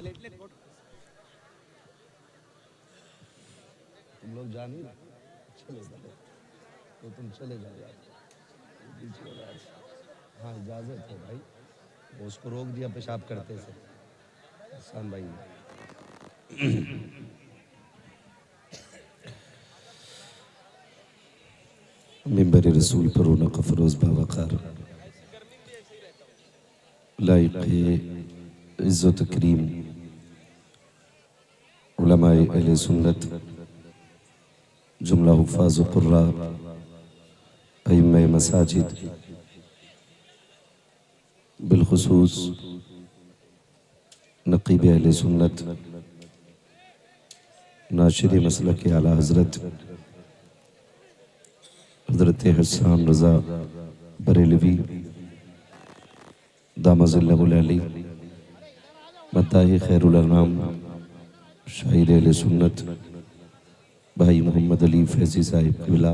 तुम लोग जा नहीं रहे, चले जाओ तो तुम चले जाओ यार, बीच में आज। हाँ इजाज़त है भाई, वो उसको रोक दिया पेशाब करते से हसन भाई। मिंबर रसूल पर रौनक फरोज़ बावकार लाइक़ इज़्ज़त तकरीम उलमाए अहले सुन्नत जुमला हुफ़ाज़ व क़ुर्रा अइम्मे मसाजिद बिलखुसूस नक़ीब अहले सुन्नत नाशिर मसलक आला हज़रत हज़रत हसन रज़ा बरेलवी दामज़िल्लहुल अली मद्दाह खैरुल अनाम शायर अहले सुन्नत भाई मोहम्मद अली फैज़ी साहिब क़िबला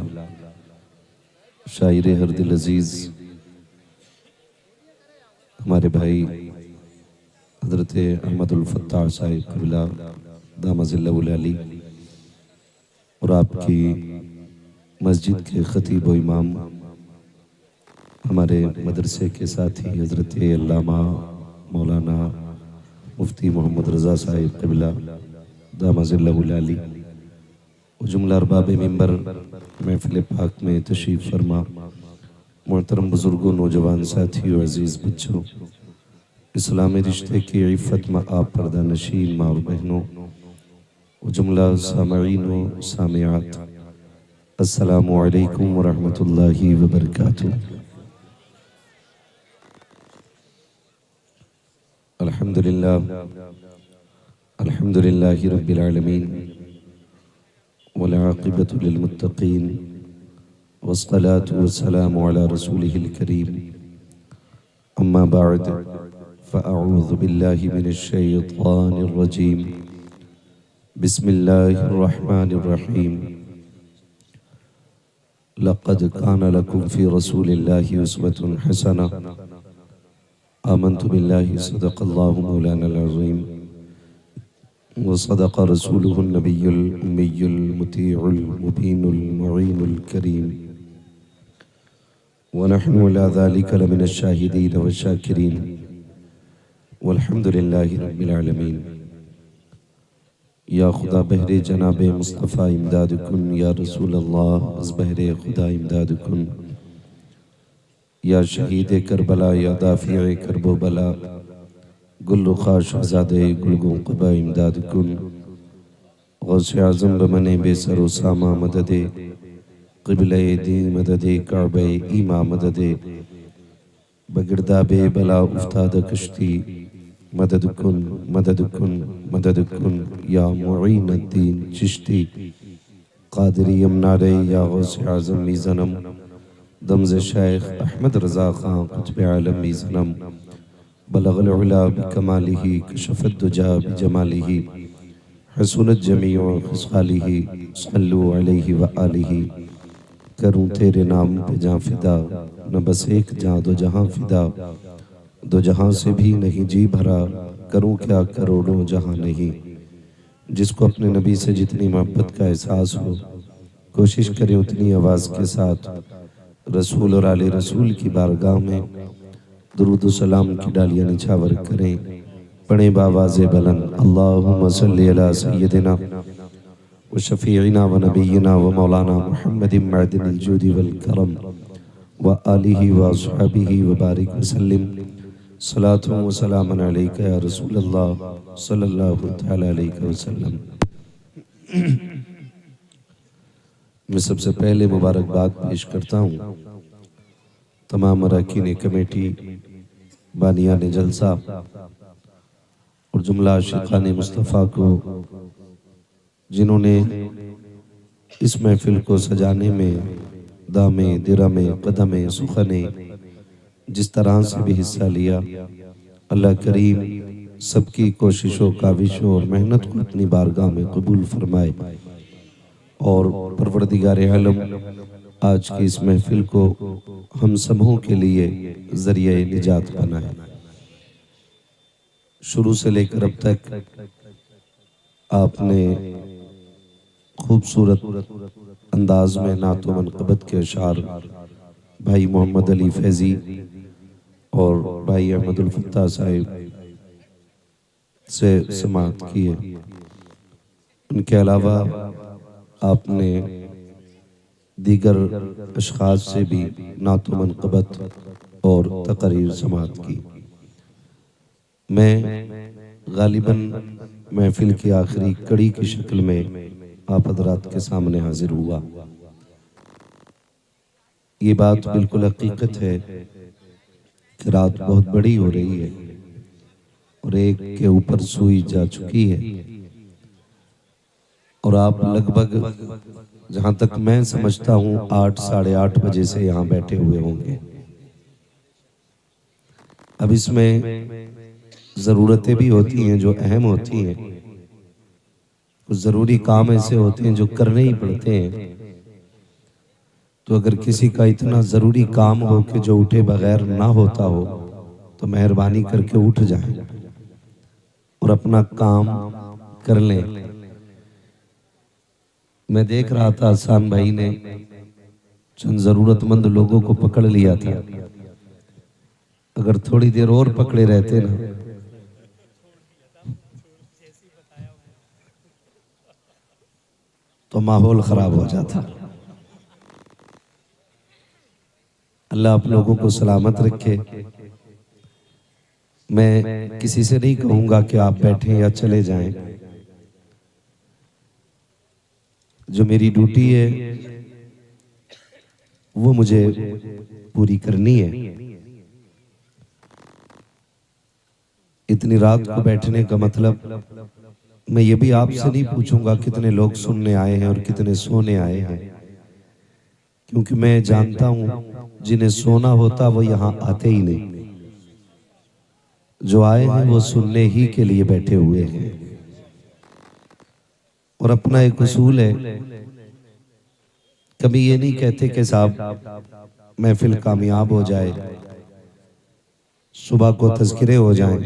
शायर हर दिल अज़ीज़ हमारे भाई हज़रत अहमदुल फ़त्ताह साहिब क़िबला दामज़िल्लहुल अली और आपकी मस्जिद के ख़तीब व इमाम हमारे मदरसे के साथी हज़रत अल्लामा मौलाना मुफ्ती मोहम्मद रज़ा साहिब क़िबला दामज़िल्लहुल अली जुमला अरबाब मिंबर महफ़िल पाक में तशरीफ़ फरमा मोहतरम बुज़ुर्गों नौजवान साथियों अज़ीज़ बच्चों इस्लामी रिश्ते की इफ़्फ़त में आप पर्दा नशीन माँ और बहनों जुमला सामईन व सामियात अस्सलामु अलैकुम व रहमतुल्लाहि व बरकातुहू। अल्हम्दुलिल्लाहि रब्बिल आलमीन वल आक़िबतु लिल मुत्तक़ीन वस्सलातु वस्सलामु अला रसूलिहिल करीम अम्मा बअद फ़अऊज़ु बिल्लाहि मिनश शैतानिर रजीम बिस्मिल्लाहिर रहमानिर रहीम लक़द कान लकुम फ़ी रसूलिल्लाहि उस्वतुन हसना आमन्तु बिल्लाहि सदक़ल्लाहु मौलानल अज़ीम व सदक़ रसूलुहुन नबियुल उम्मियुल मुतीउल मुबीनुल मुईनुल करीम व नहनु अला ज़ालिका लमिनश शाहिदीन व शाकिरीन वल्हम्दुलिल्लाहि रब्बिल आलमीन। या खुदा बहरे जनाब मुस्तफ़ा इमदाद कुन या रसूल अल्लाह अज़ बहरे खुदा इमदाद कुन या शहीद करबला या दाफ़िए करबो बला गुल्लुखा शहज़ादे गुलगों क़बा इमदाद कुन गौसे आज़म बमने बेसरो सामा मददे क़िबले दी मददे काबे ईमा मददे बगिरदाबे बला उफ्ताद कश्ती मदद कुन मदद कुन मदद कुन या मुईन अद्दीन चिश्ती क़ादिरी यमनारे या गौसे आज़म मीज़नम दमज़ शेख अहमद रज़ा ख़ान क़ुत्ब आलम मीज़नम बलग़ल उला बिकमालिही कशफ़त दुजा बिजमालिही हसनत जमीउ ख़िसालिही सल्लु अलैहि व आलिही। करूँ तेरे नाम पे जाँ फ़िदा न बस एक जाँ दो जहाँ फ़िदा दो जहाँ से भी नहीं जी भरा करूँ क्या करोड़ों जहाँ नहीं। जिसको अपने नबी से जितनी मोहब्बत का एहसास हो कोशिश करें उतनी आवाज़ के साथ रसूल और आले रसूल की बारगाह में दुरूद व सलाम की डालियाँ निछावर करें। पढ़ें बावाज़े बुलंद अल्लाहुम्मा सल्ली अला सय्यदिना व शफ़ीइना व नबीना व मौलाना मुहम्मदिन मअदिनिल जूदि वल करम व आलिहि व अस्हाबिहि व बारिक वसल्लिम सलातु व सलामन अलैका या रसूलल्लाह सल्लल्लाहु तआला अलैहि वसल्लम। मैं सबसे पहले मुबारकबाद पेश करता हूँ तमाम अरकान कमेटी बानियान जलसा और जुमला आशिकान मुस्तफ़ा को जिन्होंने इस महफिल को सजाने में दामे दिरमे कदमे सुखने जिस तरह से भी हिस्सा लिया। अल्लाह करीम सबकी कोशिशों काविशों और मेहनत को अपनी बारगाह में कबूल फरमाए और परवरदिगार आलम आज की इस महफिल को हम सबों के लिए ज़रिए निजात बनाए। शुरू से लेकर अब तक आपने खूबसूरत अंदाज में नात व मनक़बत के अशार भाई मोहम्मद अली फैज़ी और भाई अहमदुल फत्ताह साहिब से समाअत किए। उनके अलावा आपने दीगर अशख़ास से भी नात व मनक़बत और तक़रीर समाअत की। मैं गालिबन महफिल की आखिरी कड़ी की शक्ल में आप हज़रात के सामने हाजिर हुआ। ये बात बिल्कुल हकीकत है कि रात बहुत बड़ी हो रही है और एक के ऊपर सुई जा चुकी है और आप लगभग, जहां तक मैं समझता हूं, 8 साढ़े 8 बजे से यहाँ बैठे हुए होंगे। अब इसमें ज़रूरतें भी होती हैं जो अहम होती हैं, कुछ ज़रूरी काम ऐसे होते हैं जो करने ही पड़ते हैं। तो अगर किसी का इतना ज़रूरी काम हो कि जो उठे बगैर ना होता हो तो मेहरबानी करके उठ जाएं और अपना काम कर लें। मैं देख रहा था आसान भाई ने चंद ज़रूरतमंद लोगों को पकड़ लिया था। अगर थोड़ी देर और पकड़े रहते ना तो माहौल खराब हो जाता। अल्लाह आप लोगों को सलामत रखे। मैं किसी से नहीं कहूंगा कि आप बैठें या चले जाएं। जो मेरी ड्यूटी है वो मुझे पूरी करनी है। इतनी रात को बैठने का मतलब, मैं ये भी आपसे नहीं पूछूंगा कितने लोग सुनने आए हैं और कितने सोने आए हैं, क्योंकि मैं जानता हूं जिन्हें सोना होता वो यहाँ आते ही नहीं। जो आए हैं वो सुनने ही के लिए बैठे हुए हैं। और अपना एक उसूल है, कभी ये नहीं कहते कि साहब महफिल कामयाब हो जाए, सुबह को तज़किरे हो जाएं।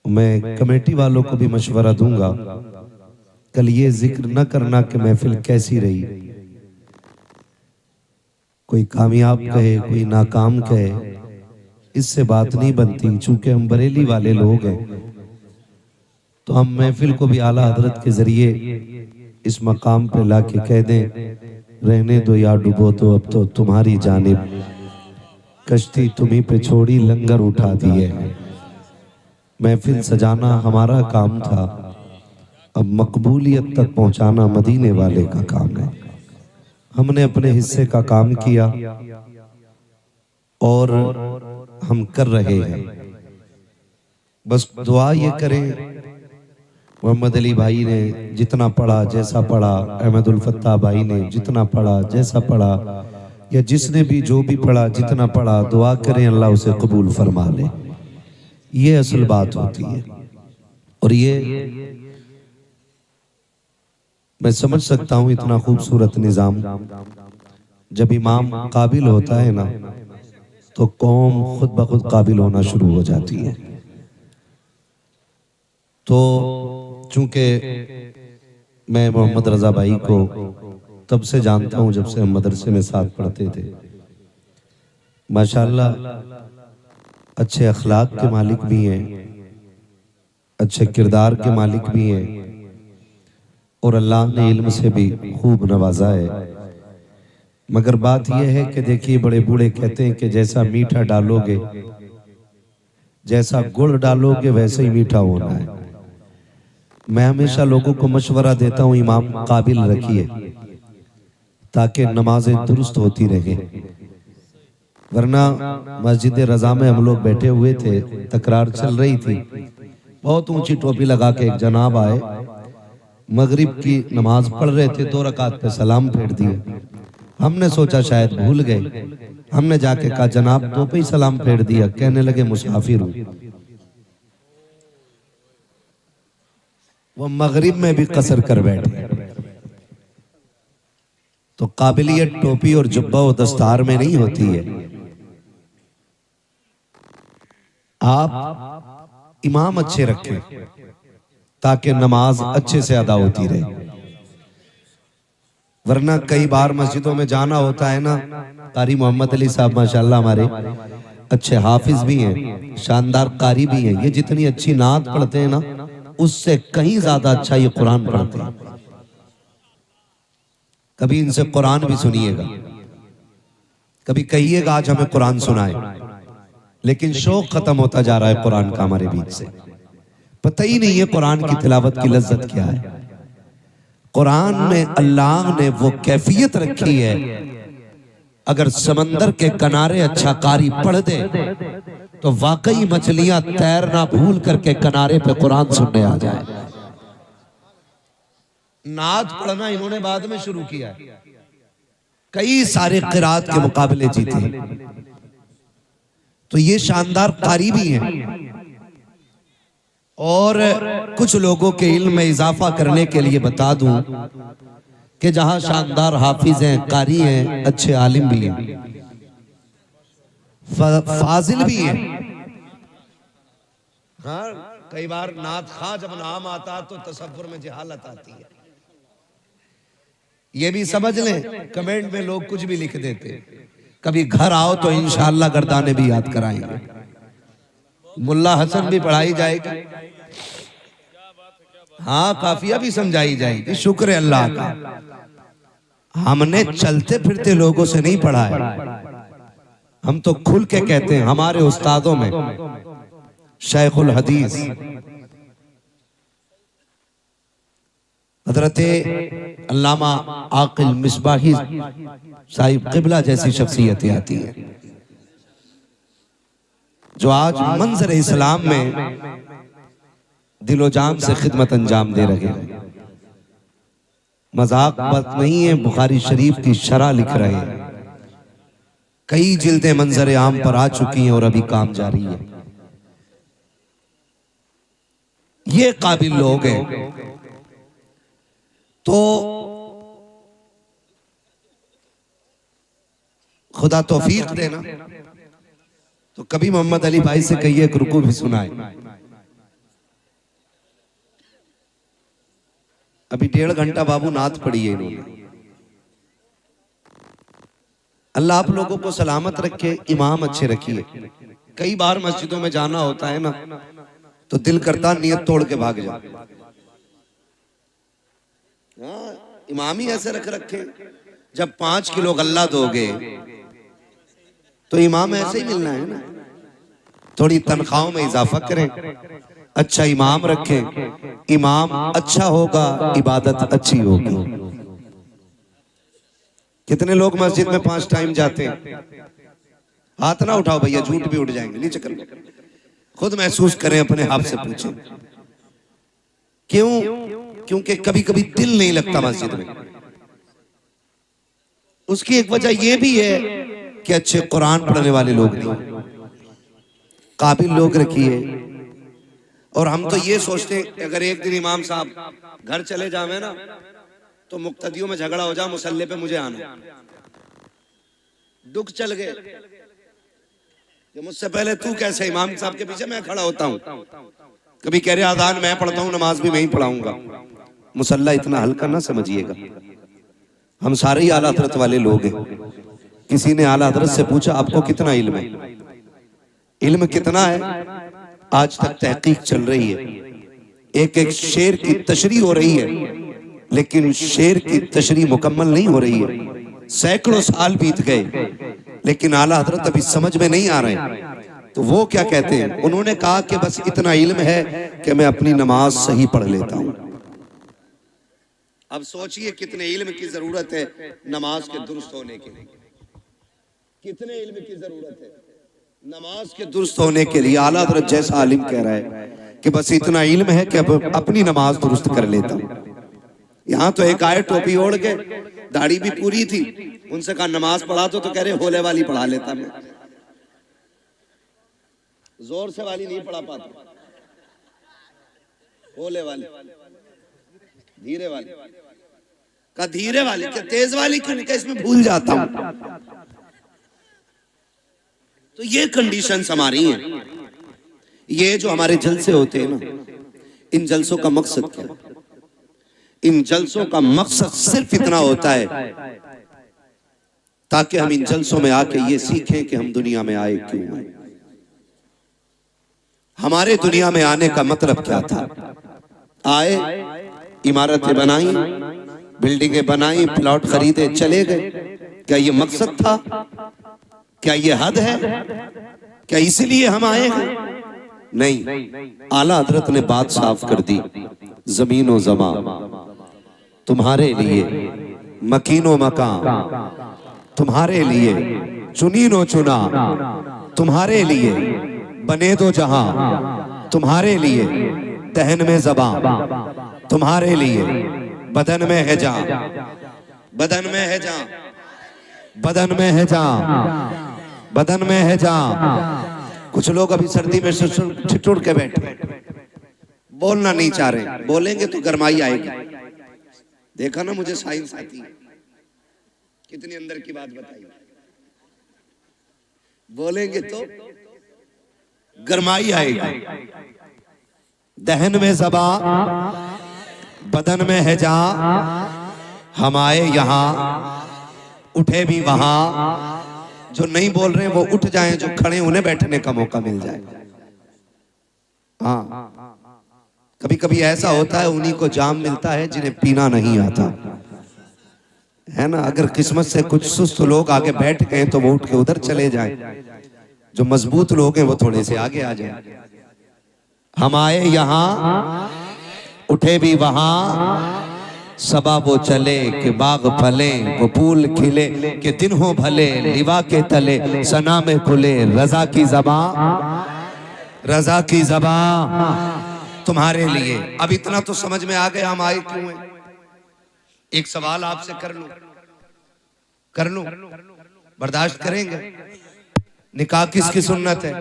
मैं कमेटी वालों को भी मशवरा दूंगा, कल ये जिक्र न करना कि महफिल कैसी रही। कोई कामयाब कहे, कोई नाकाम कहे, इससे बात नहीं बनती। चूंकि हम बरेली वाले लोग हैं तो हम महफिल को भी आला हजरत के जरिए इस मकाम पे लाके कह दें, रहने दो या डूबो तो अब तो तुम्हारी जानिब, कश्ती तुम्ही पे छोड़ी लंगर उठा दिए हैं। महफिल सजाना हमारा काम था, अब मकबूलियत तक पहुंचाना मदीने वाले का काम है। हमने अपने हिस्से का काम किया और हम कर रहे हैं। बस दुआ ये करें, मोहम्मद अली भाई ने जितना पढ़ा, जैसा पढ़ा, अहमदुल फत्ताह भाई ने जितना पढ़ा, जैसा पढ़ा, या जिसने भी जो भी पढ़ा, जितना पढ़ा, दुआ करें अल्लाह उसे कबूल फरमा ले। ये असल बात होती है। और ये मैं समझ सकता हूं, इतना खूबसूरत निजाम जब इमाम काबिल होता है ना तो कौम खुद ब खुद काबिल होना शुरू हो जाती है। तो चूंकि मैं मोहम्मद रजा भाई को तब से जानता हूं जब से हम मदरसे में साथ पढ़ते थे। माशाअल्लाह अच्छे अखलाक के मालिक भी हैं, अच्छे किरदार के मालिक भी हैं और अल्लाह ने इल्म से भी खूब नवाजा है। मगर बात यह है कि देखिए, बड़े बूढ़े कहते हैं कि जैसा मीठा डालोगे, जैसा गुड़ डालोगे वैसे ही मीठा होना है। मैं हमेशा लोगों को मशवरा देता हूं, इमाम काबिल रखिए ताकि नमाजें दुरुस्त होती रहे। वरना मस्जिद रजा में हम लोग बैठे हुए थे, तकरार चल रही थी। बहुत ऊंची टोपी लगा के एक जनाब आए, मगरिब की नमाज पढ़ रहे थे, 2 रकात पे सलाम फेर दिए। हमने सोचा शायद भूल गए। हमने जाके कहा जनाब 2 पे ही सलाम फेर दिया। कहने लगे मुसाफिर हूं। वो मगरिब में भी कसर कर बैठे। तो काबिलियत टोपी और जुब्बा और दस्तार में नहीं होती है। आप इमाम अच्छे रखें ताकि नमाज अच्छे से अदा होती रहे। वरना कई बार मस्जिदों में जाना होता है ना, कारी मोहम्मद अली साहब माशाल्लाह हमारे अच्छे हाफिज भी हैं, शानदार कारी भी हैं। ये जितनी अच्छी नात पढ़ते हैं ना, उससे कहीं ज्यादा अच्छा ये कुरान पढ़ते हैं। कभी इनसे कुरान भी सुनिएगा, कभी कहिएगा आज हमें कुरान सुनाए। लेकिन शौक खत्म होता जा रहा है कुरान का हमारे बीच से। पता ही नहीं है कुरान की तिलावत की लज्जत क्या है। कुरान में अल्लाह ने वो कैफियत रखी है, अगर समंदर के किनारे अच्छा कारी पढ़ दे तो वाकई मछलियां तैरना भूल करके किनारे पे कुरान सुनने आ जाए। नात पढ़ना इन्होंने बाद में शुरू किया है, कई सारे किरात के मुकाबले जीते, तो ये शानदार कारी भी हैं। और कुछ लोगों के इल्म में इजाफा करने के लिए बता दूं कि जहां शानदार हाफिज हैं, कारी हैं, अच्छे आलिम भी हैं, फाजिल भी हैं। हाँ, कई बार नात खां जब नाम आता तो तसव्वुर में जहालत आती है, ये भी समझ लें। कमेंट में लोग कुछ भी लिख देते। कभी घर आओ तो इंशाअल्लाह गर्दाने भी याद कराएंगे, मुल्ला हसन भी पढ़ाई जाएगी, हाँ काफिया भी समझाई जाएगी। शुक्र है अल्लाह का, हमने चलते फिरते लोगों से नहीं पढ़ा है। हम तो खुल के कहते हैं, हमारे उस्तादों में शेखुल हदीस हजरते अल्लामा आकिल मिसबाही साहिब किबला जैसी शख्सियतें आती हैं, जो आज मंजर इस्लाम में दिलो जान से खिदमत अंजाम दे रहे हैं। मजाक बात नहीं है, बुखारी शरीफ की शरह लिख रहे हैं, कई जिल्दें मंजर आम पर आ चुकी हैं और अभी काम जारी है। ये काबिल लोग हैं। तो खुदा तौफीक देना, तो कभी मोहम्मद अली भाई से कहिए एक रुकू भी सुनाए। अभी 1.5 घंटा बाबू नात पढ़ी है इन्होंने। अल्लाह आप लोगों को सलामत रखे, इमाम अच्छे रखिए। कई बार मस्जिदों में जाना होता है ना, तो दिल करता नियत तोड़ के भाग जाए। इमाम ही ऐसे रख रखे, जब 5 किलो गल्ला दोगे तो इमाम ऐसे ही मिलना है ना। थोड़ी तनख्वाहों में इजाफा करें, अच्छा इमाम रखें, इमाम अच्छा होगा, इबादत अच्छी होगी। कितने लोग मस्जिद में 5 टाइम जाते हैं? हाथ ना उठाओ भैया, झूठ भी उठ जाएंगे, नीचे कर लो। खुद महसूस करें, अपने आप से पूछें क्यों? क्योंकि कभी कभी दिल नहीं लगता मस्जिद में। उसकी एक वजह यह भी है कि अच्छे कुरान पढ़ने वाले लोग नहीं, काबिल लोग रखिए। और हम तो ये सोचते हैं अगर एक दिन इमाम साहब घर चले जावे ना, तो मुक्तदियों में झगड़ा हो जाए, मुसल्ले पे मुझे आना। दुख चल गए कि मुझसे पहले तू कैसे इमाम साहब के पीछे मैं खड़ा होता हूँ। कभी कह रहे आदान मैं पढ़ता हूँ, नमाज भी मैं ही पढ़ाऊंगा। मुसल्ला इतना हल्का ना समझिएगा, हम सारे ही आला हज़रत वाले लोग हैं। किसी ने आला हज़रत से पूछा आपको कितना इल्म है? इल्म कितना है? आज तक तहकीक चल रही है, एक एक शेर की तशरीह हो रही है, लेकिन शेर की तशरीह मुकम्मल नहीं हो रही है। सैकड़ों साल बीत गए, लेकिन आला हज़रत अभी समझ में नहीं आ रहे। तो वो क्या कहते हैं? उन्होंने कहा कि बस इतना इल्म है कि मैं अपनी नमाज सही पढ़ लेता हूं। अब सोचिए कितने इल्म की जरूरत है नमाज के दुरुस्त होने के लिए। कितने इल्म की जरूरत है नमाज के दुरुस्त होने के लिए। आला हज़रत जैसा आलिम कह रहा है कि बस इतना इल्म है कि अब अपनी नमाज दुरुस्त कर लेता हूं। यहाँ तो एक आए टोपी ओढ़ के, दाढ़ी भी पूरी थी, उनसे कहा नमाज पढ़ा तो कह रहे होले वाली पढ़ा लेता मैं। जोर से वाली नहीं पढ़ा पाता, होले वाली, धीरे वाली। का धीरे वाली क्या तेज वाली क्यों नहीं? इसमें भूल जाता हूं। तो ये कंडीशंस हमारी हैं। ये जो हमारे जलसे होते हैं ना, इन जलसों का मकसद क्या है? इन जलसों का मकसद सिर्फ इतना होता है ताकि हम इन जलसों में आके ये सीखें कि हम दुनिया में आए क्यों आए, हमारे दुनिया में आने का मतलब क्या था। आए, इमारतें बनाई, बिल्डिंगें बनाई, प्लॉट खरीदे, चले गए। क्या ये मकसद था? क्या ये हद है? क्या इसीलिए हम आए हैं? नहीं। आला हजरत ने बात साफ कर दी, जमीन व ज़मा तुम्हारे लिए, मकीनो मकान तुम्हारे लिए, चुनीनो चुना तुम्हारे लिए, बने दो जहां तुम्हारे लिए, दहन में ज़बां तुम्हारे लिए, बदन में है जान, बदन में है जान, बदन में है जान, बदन में है जान। कुछ लोग अभी सर्दी में ठिठुर के बैठे, बोलना नहीं चाह रहे, बोलेंगे तो गरमाई आएगी। देखा ना, मुझे साइंस आती है, कितनी अंदर की बात बताई। बोलेंगे तो गरमाई आएगी। दहन में ज़बां, बदन में है जान, हम आए यहाँ, उठे भी वहां। जो नहीं बोल रहे वो उठ जाएं, जो खड़े उन्हें बैठने का मौका मिल जाए। हाँ, कभी कभी ऐसा होता है, उन्हीं को जाम मिलता है जिन्हें पीना नहीं आता है ना। अगर किस्मत से कुछ सुस्त लोग आगे बैठ गए तो वो उठ के उधर चले जाएं, जो मजबूत लोग हैं वो थोड़े से आगे आ जाए। हम आए यहाँ, उठे भी वहां, सबा वो चले कि बाग फले, वो फूल खिले कि दिन हो भले, लिवा के तले सना में खुले, रजा की ज़बां, रजा की ज़बां तुम्हारे लिए। अब इतना तो समझ में आ गया हम आए क्यों हैं। एक सवाल आपसे कर लूं, बर्दाश्त करेंगे? निकाह किसकी सुन्नत है?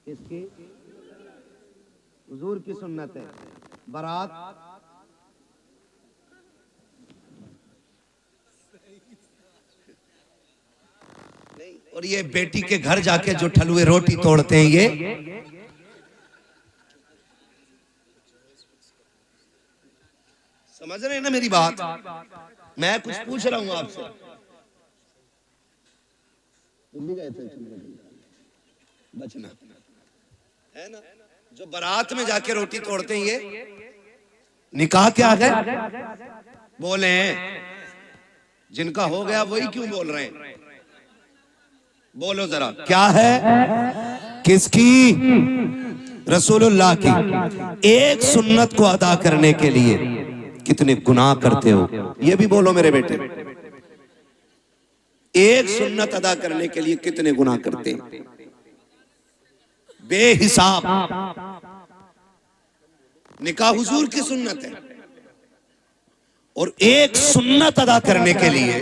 किसकी? हुजूर की सुन्नत है। बारात नहीं। और ये बेटी के घर जाके जो ठलुए रोटी तोड़ते हैं, ये समझ रहे हैं ना मेरी बात? मैं कुछ पूछ रहा हूं आपसे। बचना है ना। जो बारात में जाके रोटी तोड़ते हैं, ये निकाह क्या है? बोले, जिनका हो गया वही क्यों बोल रहे हैं? बोलो जरा, क्या है? किसकी? रसूलुल्लाह की। एक सुन्नत को अदा करने के लिए कितने गुनाह करते हो, ये भी बोलो मेरे बेटे। एक सुन्नत अदा करने के लिए कितने गुनाह करते हैं, बेहिसाब। निकाह हुजूर की सुन्नत है, और एक सुन्नत अदा करने के लिए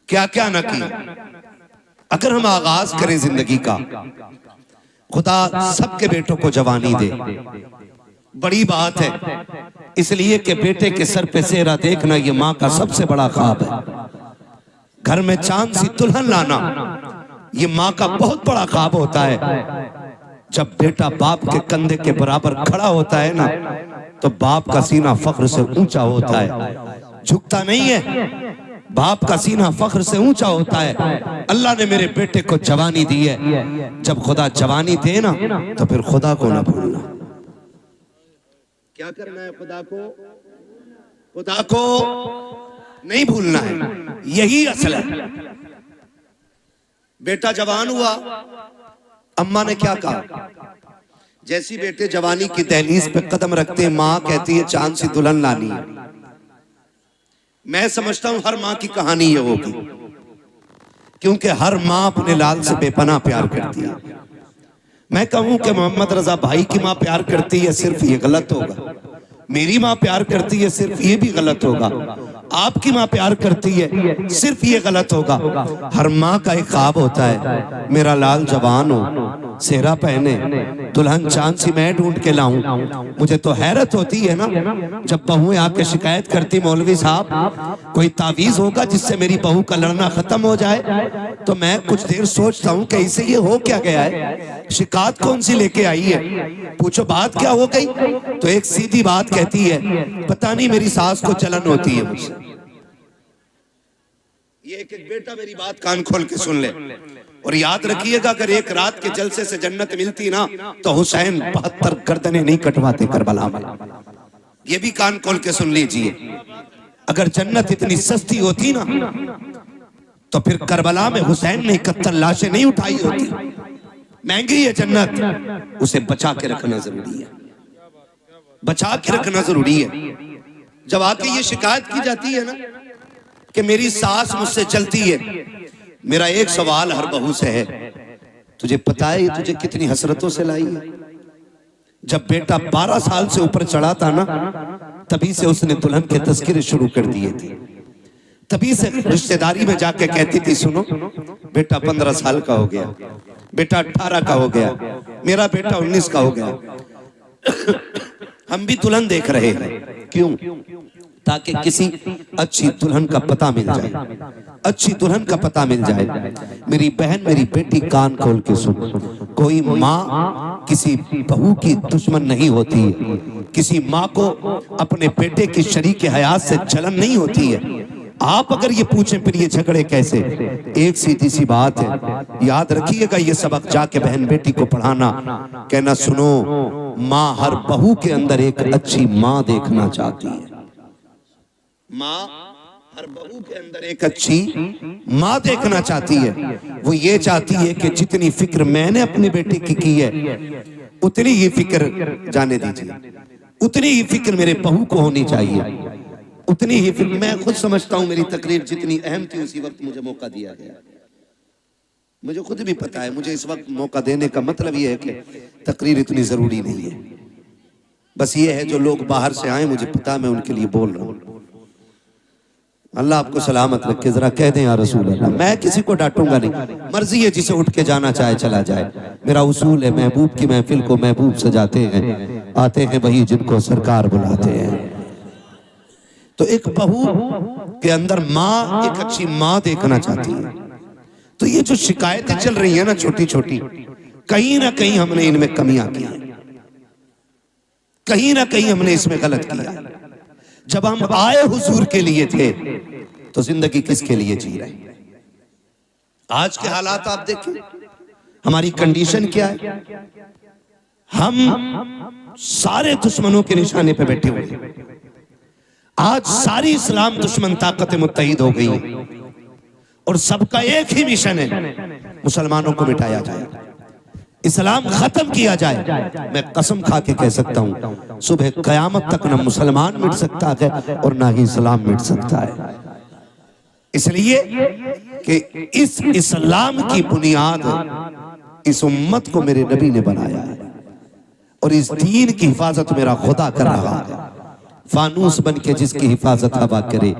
क्या क्या न किया। अगर हम आगाज करें जिंदगी का, खुदा सबके बेटों को जवानी दे, बड़ी बात है। इसलिए कि बेटे के सर पे सेहरा देखना ये माँ का सबसे बड़ा ख्वाब है। घर में चांद सी दुल्हन लाना ये माँ का बहुत बड़ा ख्वाब होता है। जब बेटा बाप के कंधे के बराबर खड़ा होता है ना, तो बाप का सीना फख्र से ऊंचा होता है, झुकता नहीं है। बाप का सीना फख्र से ऊंचा होता है। अल्लाह ने मेरे बेटे को जवानी दी है। जब खुदा जवानी दे ना, तो फिर खुदा को ना भूलना। क्या करना है? खुदा को नहीं भूलना है, यही असल है। बेटा जवान हुआ, अम्मा ने क्या कहा? जैसी बेटे जवानी की दहलीज पे कदम रखते हैं, माँ कहती है चांद सी दुल्हन लानी है। मैं समझता हूं हर माँ की कहानी ये होगी, क्योंकि हर माँ अपने लाल से बेपनाह प्यार करती है। मैं कहूं कि मोहम्मद रजा भाई की माँ प्यार करती है, सिर्फ ये गलत होगा। मेरी माँ प्यार करती है, सिर्फ ये भी गलत होगा। आपकी माँ प्यार करती है, सिर्फ ये गलत होगा। हर माँ का एक ख्वाब होता है, मेरा लाल जवान हो, सेहरा पहने, दुल्हन चांद सी मैं ढूंढ के लाऊं। मुझे तो हैरत होती है ना जब बहुएं आके शिकायत करती, मौलवी साहब कोई तावीज होगा जिससे मेरी बहू का लड़ना खत्म हो जाए। तो मैं कुछ देर सोचता हूँ कि इसे ये हो क्या गया है, शिकायत कौन सी लेके आई है, पूछो बात क्या हो गई। तो एक सीधी बात कहती है, पता नहीं मेरी सास को जलन होती है मुझसे। ये एक एक बेटा मेरी बात कान खोल के सुन ले और याद रखिएगा, अगर एक रात के जलसे से जन्नत मिलती ना तो हुसैन 72 गर्दनें नहीं कटवाते करबला में। ये भी कान खोल के सुन लीजिए, अगर जन्नत इतनी सस्ती होती ना तो फिर करबला में हुसैन ने 71 लाशें नहीं उठाई होती। महंगी है जन्नत, उसे बचा के रखना जरूरी है, बचा के रखना जरूरी है। जब आके ये शिकायत की जाती है ना कि मेरी सास मुझसे चलती है, मेरा एक सवाल हर बहू से है, तुझे पता है ये तुझे कितनी हसरतों से लाई है। जब बेटा 12 साल से ऊपर चढ़ा था ना, तभी से उसने दुल्हन के तस्करे शुरू कर दिए थे। तभी से रिश्तेदारी में जाके कहती थी, सुनो बेटा 15 साल का हो गया, बेटा 18 का हो गया, मेरा बेटा 19 का हो गया। हम भी दुल्हन देख रहे हैं, क्यों? ताकि किसी अच्छी दुल्हन का पता मिल जाए, अच्छी दुल्हन का पता मिल जाए। मेरी बहन, मेरी बेटी, कान खोल के सुन, कोई माँ किसी बहू की दुश्मन नहीं होती है, किसी माँ को अपने बेटे की शरीक हयात से जलन नहीं होती है। आप अगर ये पूछें फिर ये झगड़े कैसे, एक सीधी सी बात है, याद रखिएगा ये सबक जाके बहन बेटी को पढ़ाना, कहना सुनो माँ हर बहू के अंदर एक अच्छी माँ देखना चाहती है। माँ हर बहू के अंदर एक अच्छी माँ देखना चाहती है। वो ये चाहती है कि जितनी फिक्र मैंने अपनी बेटी की है उतनी ही फिक्र, जाने दीजिए, उतनी ही फिक्र मेरे बहू को होनी चाहिए, उतनी ही फिक्र। मैं खुद समझता हूँ मेरी तकरीर जितनी अहम थी उसी वक्त मुझे मौका दिया गया। मुझे खुद भी पता है मुझे इस वक्त मौका देने का मतलब ये है कि तकरीर इतनी जरूरी नहीं है। बस ये है जो लोग बाहर से आए, मुझे पता, मैं उनके लिए बोल रहा हूँ। अल्लाह आपको सलामत रखे। जरा कह दें या रसूल अल्लाह। मैं किसी को डांटूंगा नहीं, मर्जी है जिसे उठ के जाना चाहे चला जाए। मेरा उसूल है, महबूब की महफिल को महबूब सजाते हैं, आते हैं वही जिनको सरकार बुलाते हैं। तो एक बहू के अंदर माँ एक अच्छी माँ देखना चाहती है। तो ये जो शिकायतें चल रही है ना छोटी छोटी, कहीं ना कहीं हमने इनमें कमियां की, कहीं ना कहीं हमने इसमें गलत किया। जब हम आए हुजूर के लिए थे तो जिंदगी किसके लिए जी रहे? आज के हालात आप देखें, हमारी कंडीशन क्या है। हम सारे दुश्मनों के निशाने पे बैठे हुए हैं। आज सारी इस्लाम दुश्मन ताकतें मुत्तहिद हो गई और सबका एक ही मिशन है, मुसलमानों को मिटाया जाए, इस्लाम खत्म किया जाए। मैं कसम खा के कह सकता हूं सुबह कयामत तक न मुसलमान मिट सकता है और ना ही इस्लाम मिट सकता है। इसलिए कि इस इस्लाम की बुनियाद इस उम्मत को मेरे नबी ने बनाया है और इस दीन की हिफाजत मेरा खुदा कर रहा है। फानूस बन के जिसकी हिफाजत हवा करे,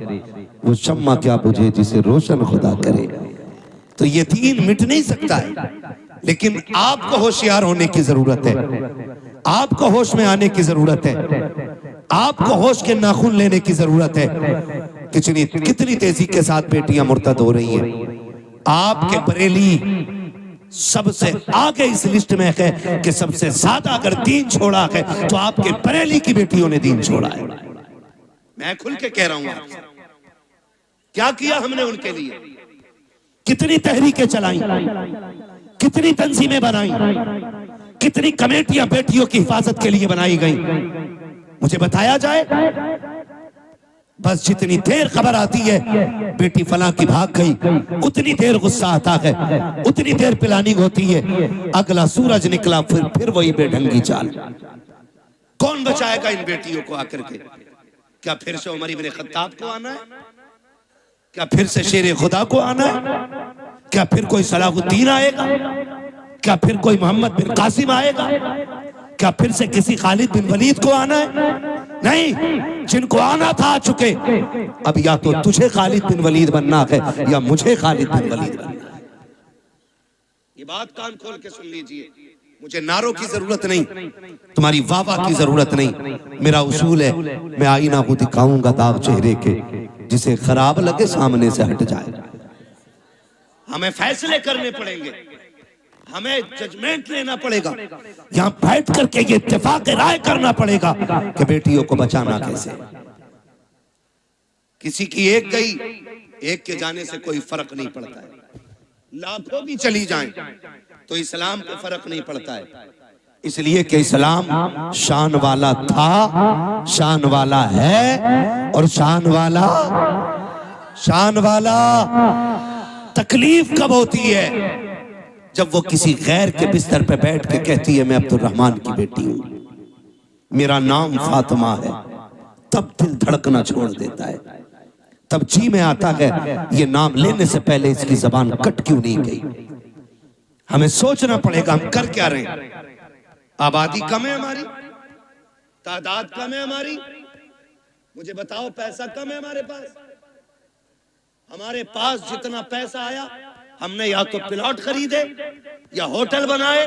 वो शम्मा क्या बुझे जिसे रोशन खुदा करे। तो ये दीन मिट नहीं सकता है, लेकिन आपको होशियार होने की जरूरत है, आपको होश में आने की जरूरत है, आपको होश के नाखून लेने की जरूरत है। कितनी तेजी के साथ बेटियां मुर्तद हो रही हैं। आपके बरेली सबसे आगे इस लिस्ट में है कि सबसे ज्यादा अगर दीन छोड़ा है तो आपके बरेली की बेटियों ने दीन छोड़ा है। मैं खुल के कह रहा हूं आपसे, क्या किया हमने उनके लिए, कितनी तहरीकें चलाई, कितनी तंजीमें बनाई, कितनी कमेटियां बेटियों की हिफाजत के लिए बनाई गई। मुझे बताया जाए, बस जितनी देर खबर आती है बेटी फलां की भाग गई, उतनी देर गुस्सा आता है, उतनी देर प्लानिंग होती है। अगला सूरज निकला फिर वही बेढंगी चाल। कौन बचाएगा इन बेटियों को आकर के? क्या फिर से उमर इब्न खत्ताब को आना है? क्या फिर से शेर खुदा को आना है? क्या फिर कोई सलाहुद्दीन आएगा? क्या फिर कोई मोहम्मद बिन कासिम आएगा? क्या फिर से किसी खालिद बिन वलीद को आना है? नहीं, जिनको आना था आ चुके। अब या तो तुझे खालिद बिन वलीद बनना है या मुझे खालिद बिन वलीद बनना है। ये बात कान खोल के सुन लीजिए। मुझे नारों की जरूरत नहीं, तुम्हारी वाह की जरूरत नहीं। मेरा उसूल है, मैं आईना को दिखाऊंगा दाग चेहरे के, जिसे खराब लगे सामने से हट जाए। हमें फैसले करने पड़ेंगे, हमें जजमेंट लेना पड़ेगा, यहाँ बैठ करके ये इत्तेफाक राय करना पड़ेगा कि बेटियों को बचाना कैसे। किसी की एक गई, एक के जाने से कोई फर्क नहीं पड़ता है। लाखों भी चली जाएं तो इस्लाम को फर्क नहीं पड़ता है, इसलिए कि इस्लाम शान वाला था, शान वाला है और शान वाला। तकलीफ कब होती है? जब वो किसी गैर के बिस्तर पे बैठ के कहती है मैं अब्दुर्रहमान की बेटी हूं, मेरा नाम फातिमा है, तब दिल धड़कना छोड़ देता है। तब जी में आता है ये नाम लेने से पहले इसकी जबान कट क्यों नहीं गई। हमें सोचना पड़ेगा हम कर क्या रहे हैं। आबादी कम है हमारी, तादाद कम है हमारी, मुझे बताओ पैसा कम है हमारे पास। हमारे पास जितना पैसा आया हमने या तो प्लॉट खरीदे या होटल बनाए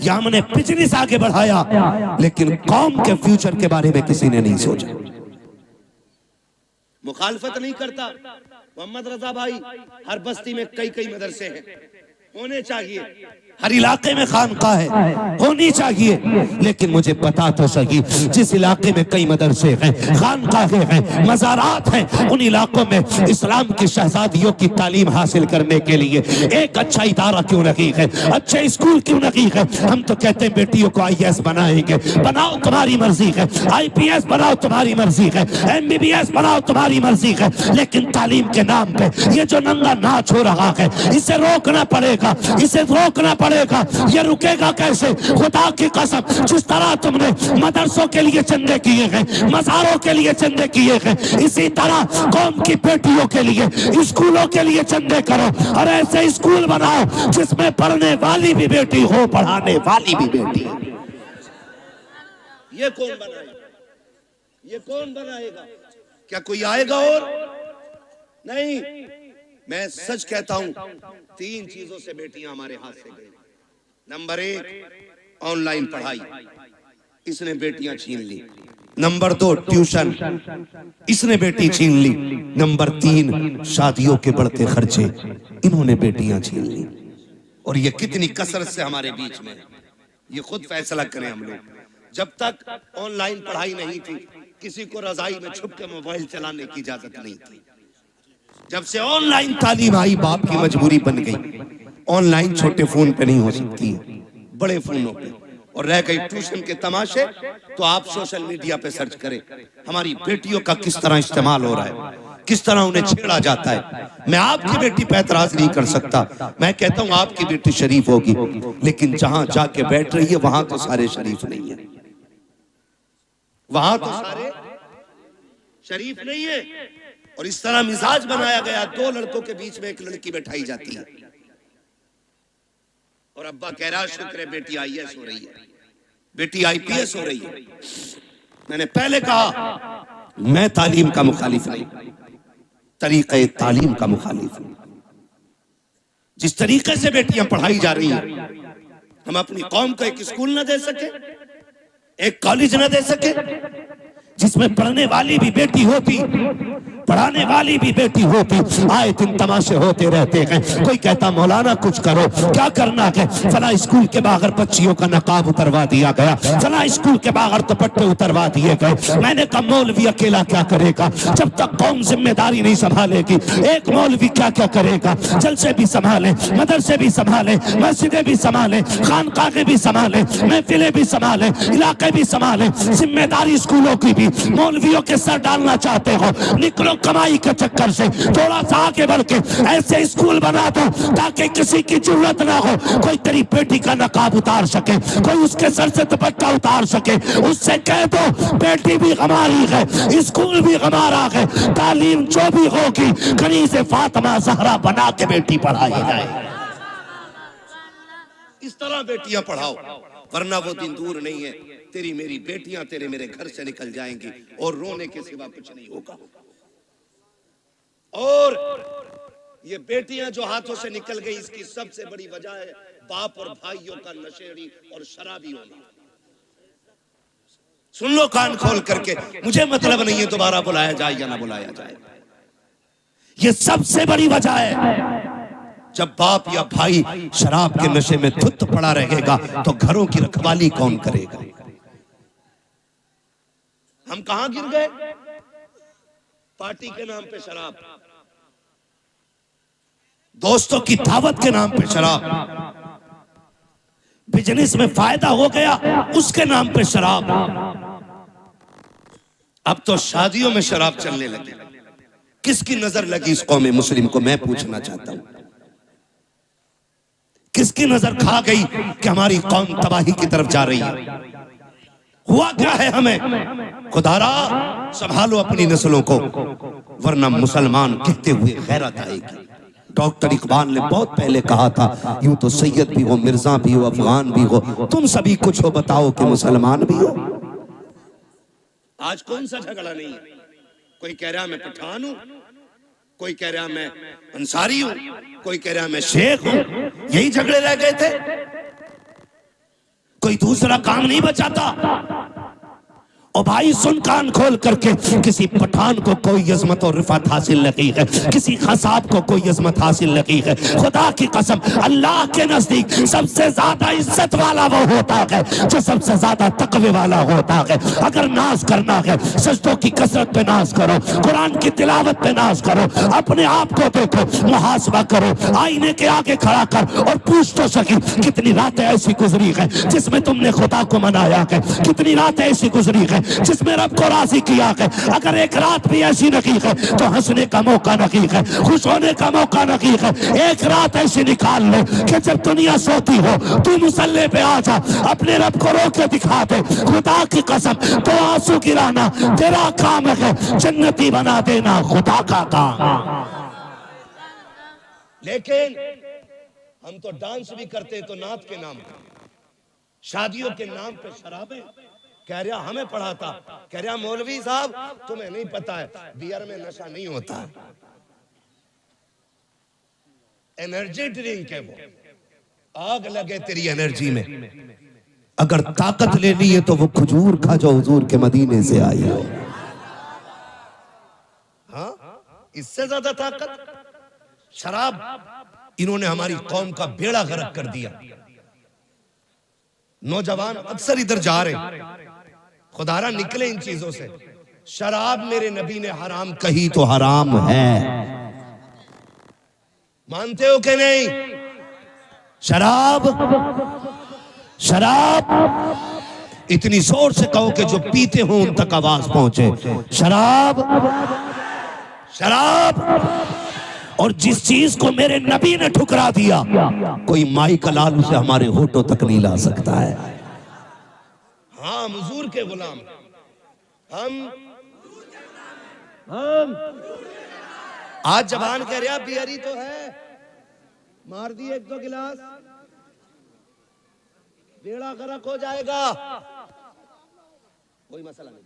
या हमने बिजनेस आगे बढ़ाया, लेकिन कौम के फ्यूचर के बारे में किसी ने नहीं सोचा। मुखालफत नहीं करता मोहम्मद रजा भाई, हर बस्ती में कई कई मदरसे हैं, होने चाहिए, हर इलाके में खानका है, होनी चाहिए, लेकिन मुझे पता तो सही जिस इलाके में कई मदरसे हैं, खानकाहें हैं, मज़ारात हैं, उन इलाकों में इस्लाम की शहजादियों की तालीम हासिल करने के लिए एक अच्छा इदारा क्यों नहीं है, अच्छे स्कूल क्यों नहीं है। हम तो कहते हैं बेटियों को IAS बनाएंगे, बनाओ तुम्हारी मर्जी है, IPS बनाओ तुम्हारी मर्जी है, MBBS बनाओ तुम्हारी मर्जी है, लेकिन तालीम के नाम पे ये जो नंगा नाच हो रहा है इसे रोकना पड़ेगा, इसे रोकना पड़ेगा। ये रुकेगा कैसे? खुदा की कसम, जिस तरह तुमने मदरसों के लिए चंदे किए हैं, मज़ारों के लिए चंदे किए हैं, इसी तरह कौम की बेटियों के लिए स्कूलों के लिए चंदे करो और ऐसे स्कूल बनाओ जिसमें पढ़ने वाली भी बेटी हो, पढ़ाने वाली भी बेटी हो। ये कौन बनाएगा? ये कौन बनाएगा? क्या कोई आएगा? और नहीं, मैं सच कहता हूं, 3 चीजों से बेटियां हमारे हाथ से गई। नंबर 1 ऑनलाइन पढ़ाई, इसने बेटियां छीन ली। नंबर 2 ट्यूशन, इसने बेटी छीन ली। नंबर 3 शादियों के बढ़ते खर्चे, इन्होंने बेटियां छीन ली। और ये कितनी कसरत से हमारे बीच में, ये खुद फैसला करें हम लोग। जब तक ऑनलाइन पढ़ाई नहीं थी किसी को रजाई में छुप के मोबाइल चलाने की इजाजत नहीं थी। जब से ऑनलाइन तालीम आई बाप की मजबूरी बन गई, ऑनलाइन छोटे फोन पे नहीं हो सकती, बड़े फोनों पे। और रह गई ट्यूशन के तमाशे, तो आप सोशल मीडिया पे सर्च करें हमारी बेटियों का किस तरह इस्तेमाल हो रहा है, किस तरह उन्हें छेड़ा जाता है। मैं आपकी बेटी पे एतराज नहीं कर सकता, मैं कहता हूं आपकी बेटी शरीफ होगी, लेकिन जहां जाके बैठ रही है वहां तो सारे शरीफ नहीं है, वहां तो सारे शरीफ नहीं है। और इस तरह मिजाज बनाया गया, 2 लड़कों के बीच में एक लड़की बैठाई जाती है और अब्बा कह रहा शुक्र है बेटी IAS हो रही है, बेटी IPS हो रही है। मैंने पहले कहा मैं तालीम का मुखालिफ नहीं, तरीक़े तालीम का मुखालिफ हूं। जिस तरीके से बेटियां पढ़ाई जा रही हैं, हम अपनी कौम को एक स्कूल न दे सके, एक कॉलेज न दे सके जिसमें पढ़ने वाली भी बेटी होती, पढ़ाने वाली भी बेटी होती। आए दिन तमाशे होते रहते हैं। कोई कहता मौलाना कुछ करो, क्या करना है? फला स्कूल के बाहर बच्चियों का नकाब उतरवा दिया गया, फला स्कूल के बाहर दुपट्टे उतरवा दिए गए। मैंने कहा मौलवी अकेला क्या करेगा जब तक कौम जिम्मेदारी नहीं संभालेगी। एक मौलवी क्या क्या करेगा? जलसे भी संभाले, मदरसे भी संभाले, मस्जिदें भी संभाले, खानकाहें भी संभाले, महफिलें भी संभाले, इलाके भी संभाले, जिम्मेदारी स्कूलों की भी। मौलवियों के सर डालना चाहते हो, निकलो कमाई के चक्कर से, थोड़ा सा आगे बढ़ के ऐसे स्कूल बना दो ताकि किसी की जरूरत ना हो, कोई तेरी बेटी का नकाब उतार सके, कोई उसके सर से दुपट्टा उतार सके। उससे कह दो बेटी भी हमारी है, स्कूल भी हमारा है, तालीम जो भी होगी कनीज़े फातिमा ज़हरा बना के बेटी पढ़ाई जाए। इस तरह बेटियां पढ़ाओ, वरना वो दिन दूर नहीं है, तेरी मेरी बेटियां तेरे मेरे घर से निकल जाएंगी और रोने के सिवा कुछ नहीं होगा। और ये बेटियां जो हाथों से निकल गई, इसकी सबसे बड़ी वजह है बाप और भाइयों का नशेड़ी और शराबी होना। सुन लो कान खोल करके, मुझे मतलब नहीं है दोबारा बुलाया जाए या ना बुलाया जाए। ये सबसे बड़ी वजह है। जब बाप या भाई शराब के नशे में धुत पड़ा रहेगा तो घरों की रखवाली कौन करेगा? हम कहां गिर गए? पार्टी के नाम पे शराब, दोस्तों की दावत के नाम पे शराब, बिजनेस में फायदा हो गया उसके नाम पे शराब। अब तो शादियों में शराब चलने लगी। किसकी नजर लगी इस कौम मुस्लिम को? मैं पूछना चाहता हूं, किसकी नजर खा गई कि हमारी कौम तबाही की तरफ जा रही है? हुआ क्या है हमें? खुदारा संभालो अपनी नस्लों को, वरना मुसलमान कहते हुए गैरत आएगी। डॉक्टर इकबाल ने बहुत पहले कहा था, यूं तो सैयद भी हो, मिर्जा भी हो, अफगान भी हो, तुम सभी कुछ हो, बताओ कि मुसलमान भी हो। आज कौन सा झगड़ा नहीं है? कोई कह रहा मैं पठान हूं, कोई कह रहा मैं अंसारी हूं, कोई कह रहा मैं शेख हूं। यही झगड़े रह गए थे, कोई दूसरा काम नहीं बचाता। और भाई सुन कान खोल करके, किसी पठान को कोई अजमत और रिफत हासिल नहीं है, किसी खसाब को कोई अजमत हासिल नहीं है। खुदा की कसम, अल्लाह के नजदीक सबसे ज्यादा इज्जत वाला वो होता है जो सबसे ज्यादा तकवे वाला होता है। अगर नाज करना है, सजदों की कसरत पे नाज करो, कुरान की तिलावत पे नाज करो, अपने आप को देखो, मुहासबा करो, आईने के आगे खड़ा कर और पूछ तो सकी कितनी रातें ऐसी गुजरी है जिसमें तुमने खुदा को मनाया है, कितनी रातें ऐसी गुजरी है जिसमें रब को राजी किया है। अगर एक रात भी ऐसी नहीं है तो हंसने का मौका नहीं है, खुश होने का मौका नहीं है। एक रात ऐसी निकाल लो कि जब दुनिया सोती हो तू मुसल्ले पे आ जा, अपने रब को रो के दिखा दे। खुदा की कसम, तो आंसू गिराना तेरा काम है, जन्नती बना देना खुदा का काम। लेकिन हम तो डांस भी करते हैं तो नात के नाम पे, शादियों के नाम पे शराबें। कह रहा हमें पढ़ाता, कह रहा मौलवी साहब तुम्हें नहीं पता है, बियर में नशा नहीं होता, एनर्जी ड्रिंक है वो। आग लगे तेरी एनर्जी में, अगर ताकत लेनी है तो वो खजूर खा जो हुजूर के मदीने से आई हो। हाँ, इससे ज्यादा ताकत शराब। इन्होंने हमारी कौम का बेड़ा गर्क कर दिया। नौजवान अक्सर इधर जा रहे, खुदारा निकले इन चीजों से। शराब मेरे नबी ने हराम कही तो हराम है, मानते हो कि नहीं? शराब, शराब इतनी जोर से कहो कि जो पीते हो उन तक आवाज पहुंचे। शराब, शराब। और जिस चीज को मेरे नबी ने ठुकरा दिया, कोई माई का लाल उसे हमारे होठों तक नहीं ला सकता है। हाँ, हुजूर के गुलाम हम आज जबान कह रहा बियरी तो है, मार दिए एक दो गिलास, बेड़ा गर्क हो जाएगा, कोई मसला नहीं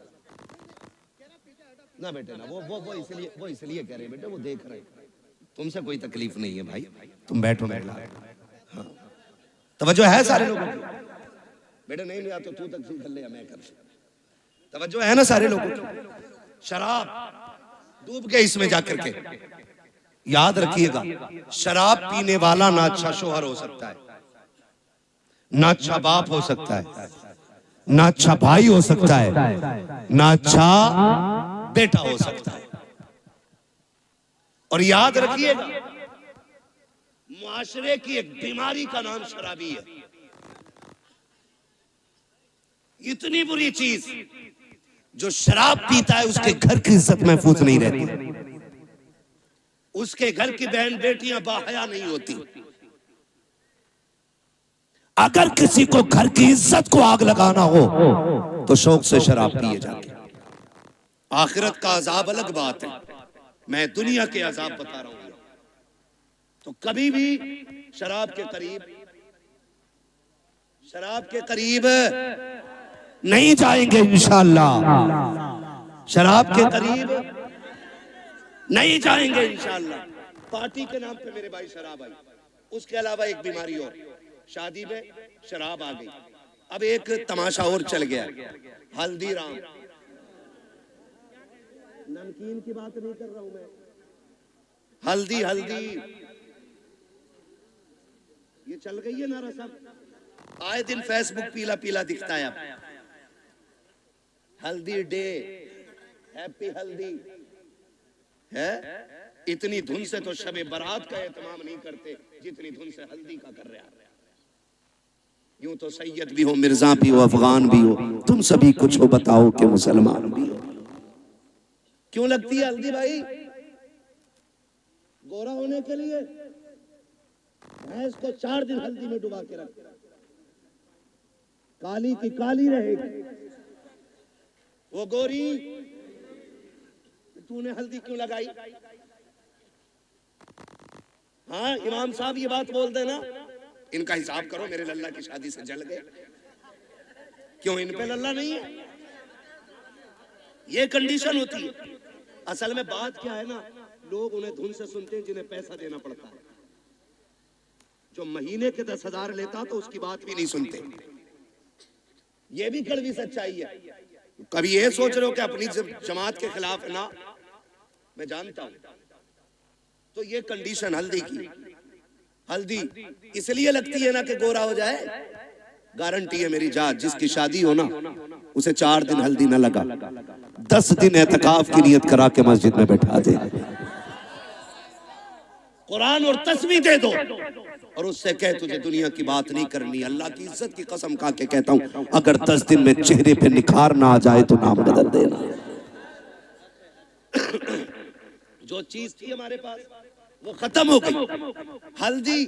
ना बेटे ना। वो इसलिए कह रहे बेटे, वो देख रहे, तुमसे कोई तकलीफ नहीं है भाई, तुम बैठो बैठो। हाँ, तवज्जो है सारे लोगों की? बेटे नहीं लिया तो तू तकसीम कर ले, मैं कर ले। तवज्जो है ना सारे लोगों की? शराब डूब गए इसमें जाकर के। याद रखिएगा, शराब पीने वाला ना अच्छा शोहर हो सकता है, ना अच्छा बाप हो सकता है, ना अच्छा भाई हो सकता है, ना अच्छा बेटा हो सकता है। और याद रखिएगा, मुआशरे की एक बीमारी का नाम शराबी है। इतनी बुरी चीज, जो शराब पीता है उसके घर की इज्जत महफूज नहीं रहती, उसके घर की बहन बेटियां बाहया नहीं होती। अगर किसी को घर की इज्जत को आग लगाना हो तो शौक से शराब पिए जाके। आखिरत का अजाब अलग बात है, मैं दुनिया के अजाब बता रहा हूं। तो कभी भी शराब के करीब नहीं जाएंगे इंशाअल्लाह, शराब के करीब नहीं जाएंगे इंशाअल्लाह। पार्टी के नाम पे मेरे भाई शराब आई, उसके अलावा एक बीमारी और, शादी में शराब आ गई। अब एक तमाशा और चल गया, हल्दीराम। नमकीन की बात नहीं कर रहा हूं मैं, हल्दी हल्दी ये चल गई है ना रस्म। आए दिन फेसबुक पीला पीला दिखता है। अब हल्दी डे, हैप्पी हल्दी है। इतनी धुन से तो शबे बारात का एहतमाम नहीं करते जितनी धुन से हल्दी का कर रहे हैं। यूं तो सैयद भी हो, मिर्जा भी हो, अफगान भी हो, तुम सभी कुछ हो बताओ कि मुसलमान भी हो। क्यों लगती है हल्दी भाई? गोरा होने के लिए। भैंस को 4 दिन हल्दी में डुबा के रख, काली की काली रहेगी, वो गोरी। तूने हल्दी क्यों लगाई? हाँ इमाम साहब ये बात बोल देना, इनका हिसाब करो, मेरे लल्ला की शादी से जल गए। क्यों इन पे लल्ला नहीं है? ये कंडीशन होती है। असल में बात क्या है ना, लोग उन्हें धुन से सुनते हैं जिन्हें पैसा देना पड़ता है। जो महीने के 10,000 लेता तो उसकी बात भी नहीं सुनते। ये भी कड़वी सच्चाई है। कभी ये सोच रहे हो कि अपनी जमात के खिलाफ है ना, मैं जानता हूं। तो ये कंडीशन हल्दी की, हल्दी इसलिए लगती है ना कि गोरा हो जाए। गारंटी है मेरी जात, जिसकी शादी हो ना उसे 4 दिन हल्दी ना लगा, 10 दिन एतकाफ की नियत करा के मस्जिद में बैठा दे, कुरान और तस्बीह दे दो और उससे कह तुझे दुनिया की बात नहीं करनी। अल्लाह की इज्जत की कसम खा के कहता हूं, अगर 10 दिन में चेहरे पे निखार ना आ जाए तो नाम बदल देना। जो चीज थी हमारे पास वो खत्म हो गई। हल्दी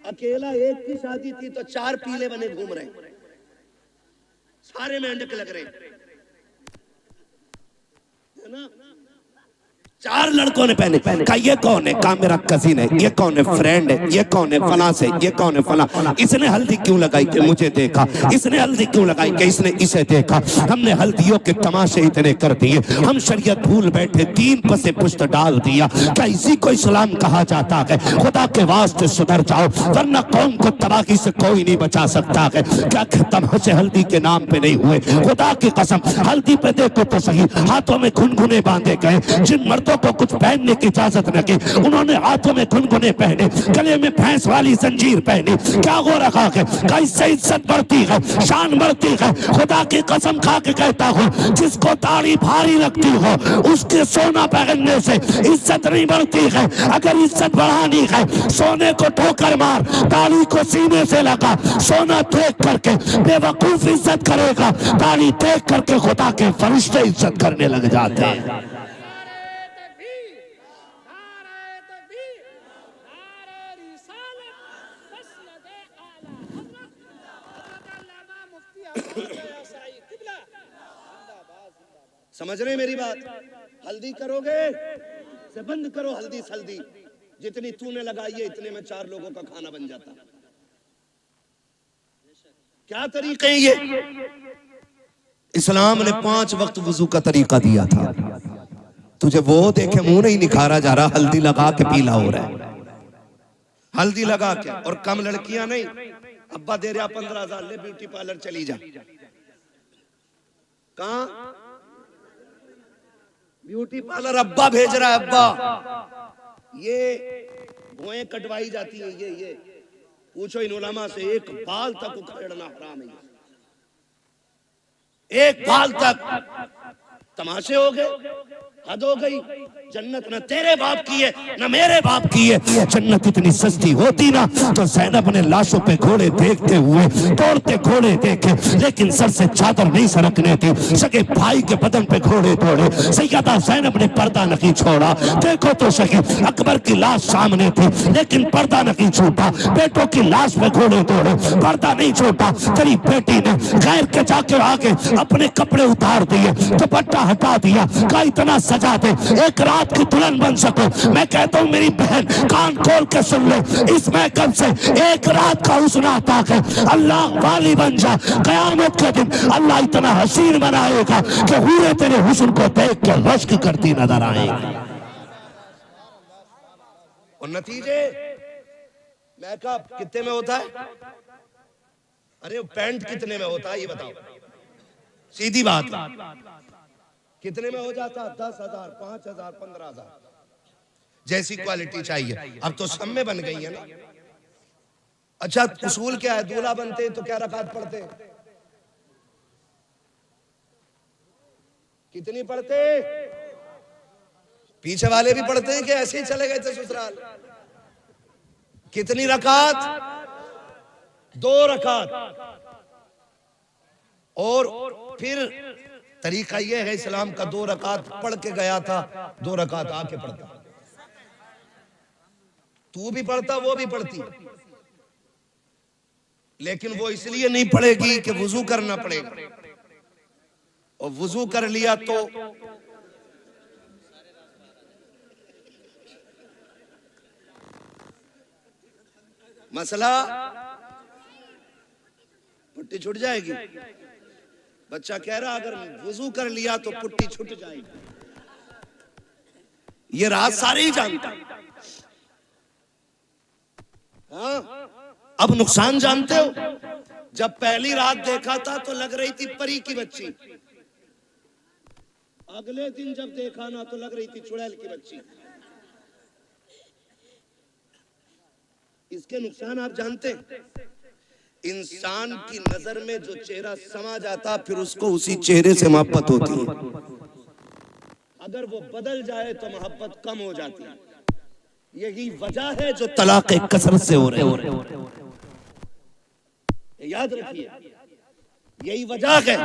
अकेला एक की शादी थी तो 4 पीले बने घूम रहे, सारे मेंढक लग रहे है ना। 4 लड़कों ने पहने। कहा ये कौन है? कहा मेरा कजिन है। ये कौन है? फ्रेंड है। ये कौन है? फला से। ये कौन है? फला। इसने हल्दी क्यों लगाई कि मुझे देखा, इसने हल्दी क्यों लगाई कि इसने इसे देखा। हमने हल्दियों के तमाशे इतने कर दिए, हम शरीयत भूल बैठे, 3 पसे पुश्त डाल दिया। क्या इसी को इस्लाम कहा जाता है? खुदा के वास्ते सुधर जाओ वरना कौम को तबाही से कोई नहीं बचा सकता है। क्या तमाशे हल्दी के नाम पे नहीं हुए? खुदा की कसम, हल्दी पे देखो तो सही, हाथों में गुनगुने बांधे गए। जिन मर्दों को कुछ पहनने की इजाजत न की, उन्होंने हाथों में गुनगुने पहने, गले में भैंस वाली जंजीर पहनी। क्या हो रखा है? कैसे इज्जत बढ़ती है, शान बढ़ती है। खुदा की कसम खा के कहता हूँ, जिसको दाढ़ी भारी लगती हो उसके सोना पहनने से इज्जत नहीं बढ़ती है। अगर इज्जत बढ़ानी है, सोने को ठोकर मार, दाढ़ी को सीने से लगा। सोना देख करके बेवकूफ इज्जत करेगा, दाढ़ी देख करके खुदा के फरिश्ते इज्जत करने लग जाते हैं। समझ रहे मेरी बात? हल्दी करोगे से बंद करो हल्दी सल्दी। जितनी तूने लगाई है इतने में 4 लोगों का खाना बन जाता। क्या तरीके हैं ये? इस्लाम ने 5 वक्त वुजू का तरीका दिया था। तुझे वो देखे मुंह नहीं निखारा जा रहा, हल्दी लगा के पीला हो रहा है। हल्दी लगा के, और कम लड़कियां नहीं, अब्बा दे रहा 15,000 ले ब्यूटी पार्लर चली जा। कहां? ब्यूटी पार्लर अब्बा भेज रहा है। अब्बा ये भुएं कटवाई जाती है। ये पूछो इन उलमा से, एक बाल तक उखेड़ना हराम है। एक बाल तक तमाशे हो गए, हद हो गई। जन्नत न तेरे बाप की है न मेरे बाप की है। जन्नत इतनी सस्ती होती ना तो ज़ैनब ने लाशों पे घोड़े देखते हुए दौड़ते घोड़े देखे, लेकिन सर से चादर नहीं सरकने दी। सगे भाई के बदन पे घोड़े दौड़े, सैयदा ज़ैनब ने पर्दा नहीं छोड़ा। देखो तो सही, अकबर की लाश सामने थी लेकिन पर्दा नहीं छूटा। बेटों की लाश पे घोड़े दौड़े, पर्दा नहीं छूटा। तेरी बेटी ने गैर के जाके आगे अपने कपड़े उतार दिए, दुपट्टा हटा दिया। का इतना सजा दे, एक रात की दुल्हन बन सको। मैं कहता हूँ मेरी बहन कान खोल के सुन ले, इस महकम से एक रात का हुस्न आता है। अल्लाह वाली बन जा, कयामत के दिन अल्लाह इतना हसीन बनाएगा कि हूरे तेरे हुस्न को देख के रश्क करती नजर आएगी। और नतीजे मैकअप कितने में होता है? अरे पैंट कितने में होता है ये बताओ, सीधी बात, कितने में हो जाता? 10,000, 5,000, 15,000 जैसी क्वालिटी चाहिए। अब तो सब में बन गई है ना। अच्छा उसूल क्या है? दूल्हा बनते हैं तो क्या रकात पढ़ते हैं? कितनी पढ़ते? पीछे वाले भी पढ़ते हैं कि ऐसे ही चले गए थे ससुराल? कितनी रकात? 2 रकात। और फिर तरीका यह है इस्लाम का, 2 रकात पढ़ के गया था, 2 रकात आके पढ़ता। तू भी पढ़ता, वो भी पढ़ती, लेकिन वो इसलिए नहीं पढ़ेगी कि वुजू करना पड़ेगा, और वुजू कर लिया तो मसला पुट्टी छूट जाएगी। बच्चा कह रहा अगर वुजू कर लिया तो पुट्टी छूट जाएगी। ये राज सारे ही जानते हैं। हाँ? अब नुकसान जानते हो? जब पहली रात देखा था तो लग रही थी परी की बच्ची, अगले दिन जब देखा ना तो लग रही थी चुड़ैल की बच्ची। इसके नुकसान आप जानते हैं? इंसान की नजर में जो चेहरा समा जाता फिर उसको उसी चेहरे से मोहब्बत होती है, अगर वो बदल जाए तो मोहब्बत कम हो जाती है। यही वजह है जो तलाक कसरत से हो रहे हैं, याद रखिए, यही वजह है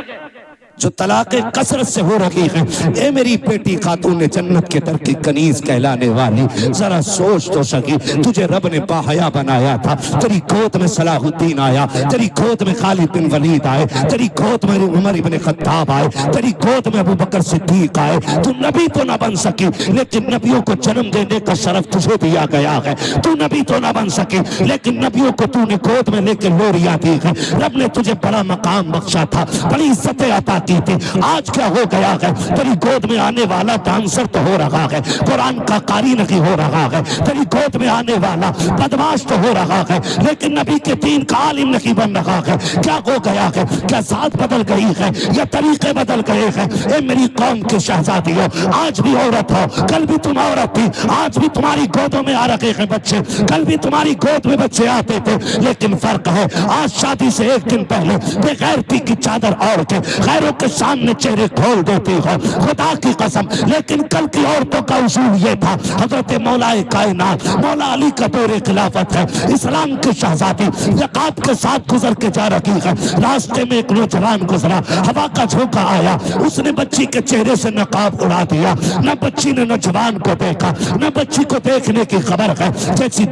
जो तलाक कसरत से हो रही है। ए मेरी बेटी खातून जन्नत के दर की कनीज कहलाने वाली, जरा सोच तो सकी, तुझे रब ने बाहया बनाया था, तेरी गोद में सलाहुद्दीन आया, तेरी गोद में खालिद बिन वलीद आए, तेरी गोद में उमर इब्न खत्ताब आए, तेरी गोद में अबू बकर सिद्दीक आए। तू नबी तो ना बन सकी, लेकिन नबियों को जन्म देने का शरफ तुझे दिया गया है। तू नबी तो ना बन सकी, लेकिन नबियों को तूने गोद में लेकर लोरियां दी है। रब ने तुझे बड़ा मकाम बख्शा था, बड़ी इज्जतें अता की थी। आज क्या हो गया है? तेरी गोद में आने वाला डांसर तो हो रहा है, कुरान का कारी नहीं हो रहा है। तेरी गोद में आने वाला बदमाश तो हो रहा है, लेकिन नबी के दीन का आलिम नहीं बन रहा है। क्या हो गया है? क्या जात बदल गई है या तरीके बदल गए हैं? ए मेरी कौम के शहजादियों, आज भी औरत हो, कल भी तुम औरत थी, आज भी तुम्हारी गोदों में आ रखे हैं बच्चे, कल भी तुम्हारी गोद में बच्चे आते थे, लेकिन फर्क है आज शादी से एक दिन पहले बेगैरती की चादर ओढ़ के गैरों के सामने चेहरे खोल देती हो, खुदा की कसम। लेकिन कल की औरतों का उसूल ये था, हजरत मौलाए कायनात मौला अली का दौरे खिलाफत है, इस्लाम की शहजादी ज़कात के साथ गुजर के जा रही है। रास्ते में एक नौजवान गुजरा, हवा का झोंका आया, उसने बच्ची के चेहरे से नकाब उड़ा दिया। न बच्ची ने नौजवान को देखा, न बच्ची को देखने की खबर है। जैसी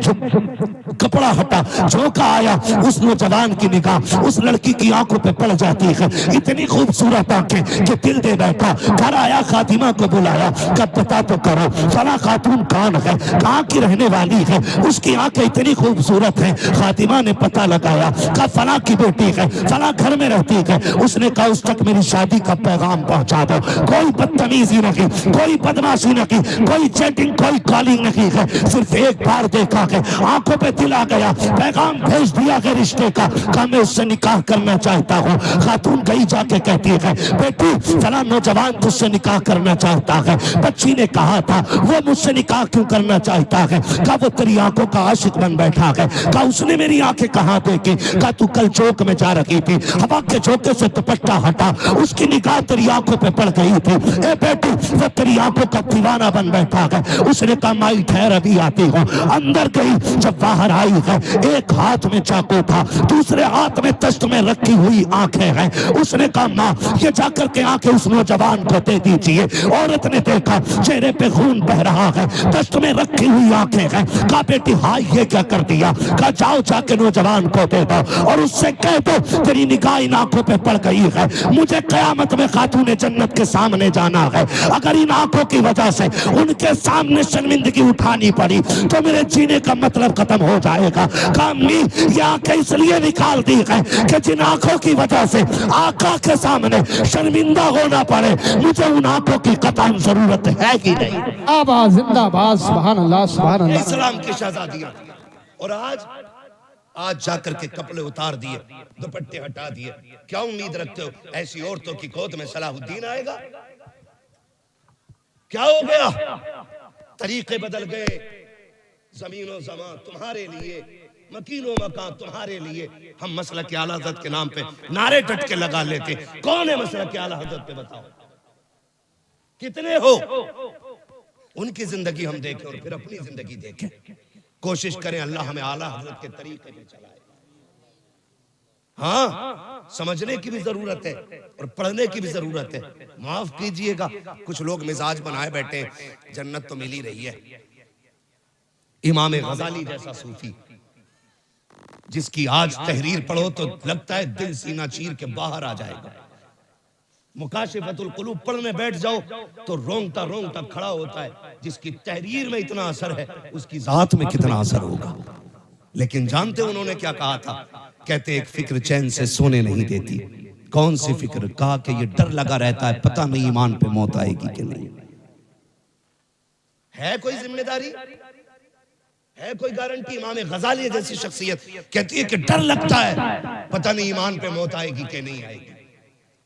कपड़ा हटा, झोंका आया, उस नौजवान की निगाह उस लड़की की आंखों पे पड़ जाती है। इतनी खूबसूरत आंखें कि दिल दे बैठा। घर आया, खातिमा को बुलाया, कब पता तो करो फला खातून कौन है, कहाँ की रहने वाली है, उसकी आंखें इतनी खूबसूरत हैं। खातिमा ने पता लगाया, कहा फला की बेटी है, फला घर में रहती है। उसने कहा उस तक मेरी शादी का पैगाम पहुंचा दो। कोई बदतमीजी नहीं, कोई बदमाशी नहीं, कोई चैटिंग, कोई कॉलिंग नहीं है, सिर्फ एक बार देखा है, आंखों पे दिल आ गया, पैगाम भेज दिया है रिश्ते का, कहा मैं उससे निकाह करना चाहता हूँ। खातून गई जाके कहती है, बेटी फला नौजवान तुझसे निकाह करना चाहता है। बच्ची ने कहा था वो मुझसे निकाह क्यों करना चाहता है? कहा वो तेरी आंखों का आशिक बन बैठा है। कहा उसने मेरी आंखें कहाँ देखी? कहा तू कल चौक में जा रही थी, हवा के झोंके से दुपट्टा हटा, उसकी निगाह तेरी आंखों पे पड़ गई थी। ए बेटी वो तेरी आंखों का दीवाना बन बैठा है। उसने कहा माई ठहर अभी आती हूँ। अंदर गई, जब बाहर आई है, एक हाथ में चाकू था, दूसरे हाथ में तश्त में रखी हुई आंखें हैं। उसने कहा माँ ये जाकर के आंखें उस नौजवान को दे दीजिए। औरत ने देखा चेहरे पे खून बह रहा है, तश्त में रखी हुई आंखें हैं। कहा बेटी हाँ ये क्या कर दिया? कहा जाओ जाके नौजवान को दे दो और उससे कह दो तेरी निगाह इन आंखों पे पड़ गई है, मुझे कयामत में खातूने जन्नत के सामने जाना है। अगर इन आंखों की वजह से उनके सामने शर्मिंदगी उठानी पड़ी तो मेरे जीने का मतलब खत्म हो जाएगा। कहा अम्मी ये आंखें इसलिए निकाल दी है कि जिन आंखों की वजह से आका के सामने शर्मिंदा होना पड़े, मुझे उन आंखों की कतई जरूरत है कि नहीं। आबाद जिंदाबाद, सुभान अल्लाह सुभान अल्लाह। इस्लाम की शहजादियां। और आज आज जाकर के कपड़े उतार दिए, दुपट्टे हटा दिए। क्या उम्मीद रखते हो ऐसी औरतों की गोद में सलाहुद्दीन आएगा? क्या हो गया? तरीके बदल गए। जमीनो जमा तुम्हारे लिए, मकीनो मकान तुम्हारे लिए। हम मसलक आला हज़रत के नाम पे नारे टटके लगा लेते। कौन है मसलक आला हज़रत पे? बताओ कितने हो? उनकी जिंदगी हम देखें और फिर अपनी जिंदगी देखें। कोशिश करें अल्लाह हमें आला हज़रत के तरीके पे चलाए। हाँ, समझने की भी जरूरत है और पढ़ने की भी जरूरत है। माफ कीजिएगा, कुछ लोग मिजाज बनाए बैठे हैं, जन्नत तो मिल ही रही है। इमाम गजाली जैसा सूफी जिसकी आज तहरीर पढ़ो तो लगता है दिल सीना चीर के बाहर आ जाएगा। मुकाशिफतुल कुलूब पढ़ने बैठ जाओ तो रोंगटा रोंगटा खड़ा होता है। जिसकी तहरीर में इतना असर है उसकी जात में कितना असर होगा। लेकिन जानते उन्होंने क्या कहा था? कहते एक फिक्र चैन से सोने नहीं देती। कौन सी फिक्र? कहा कि ये डर लगा रहता है पता नहीं ईमान पे मौत आएगी कि नहीं। है कोई जिम्मेदारी? है कोई गारंटी? इमाम गजाली जैसी शख्सियत कहती है कि डर लगता है पता नहीं ईमान पे मौत आएगी कि नहीं आएगी।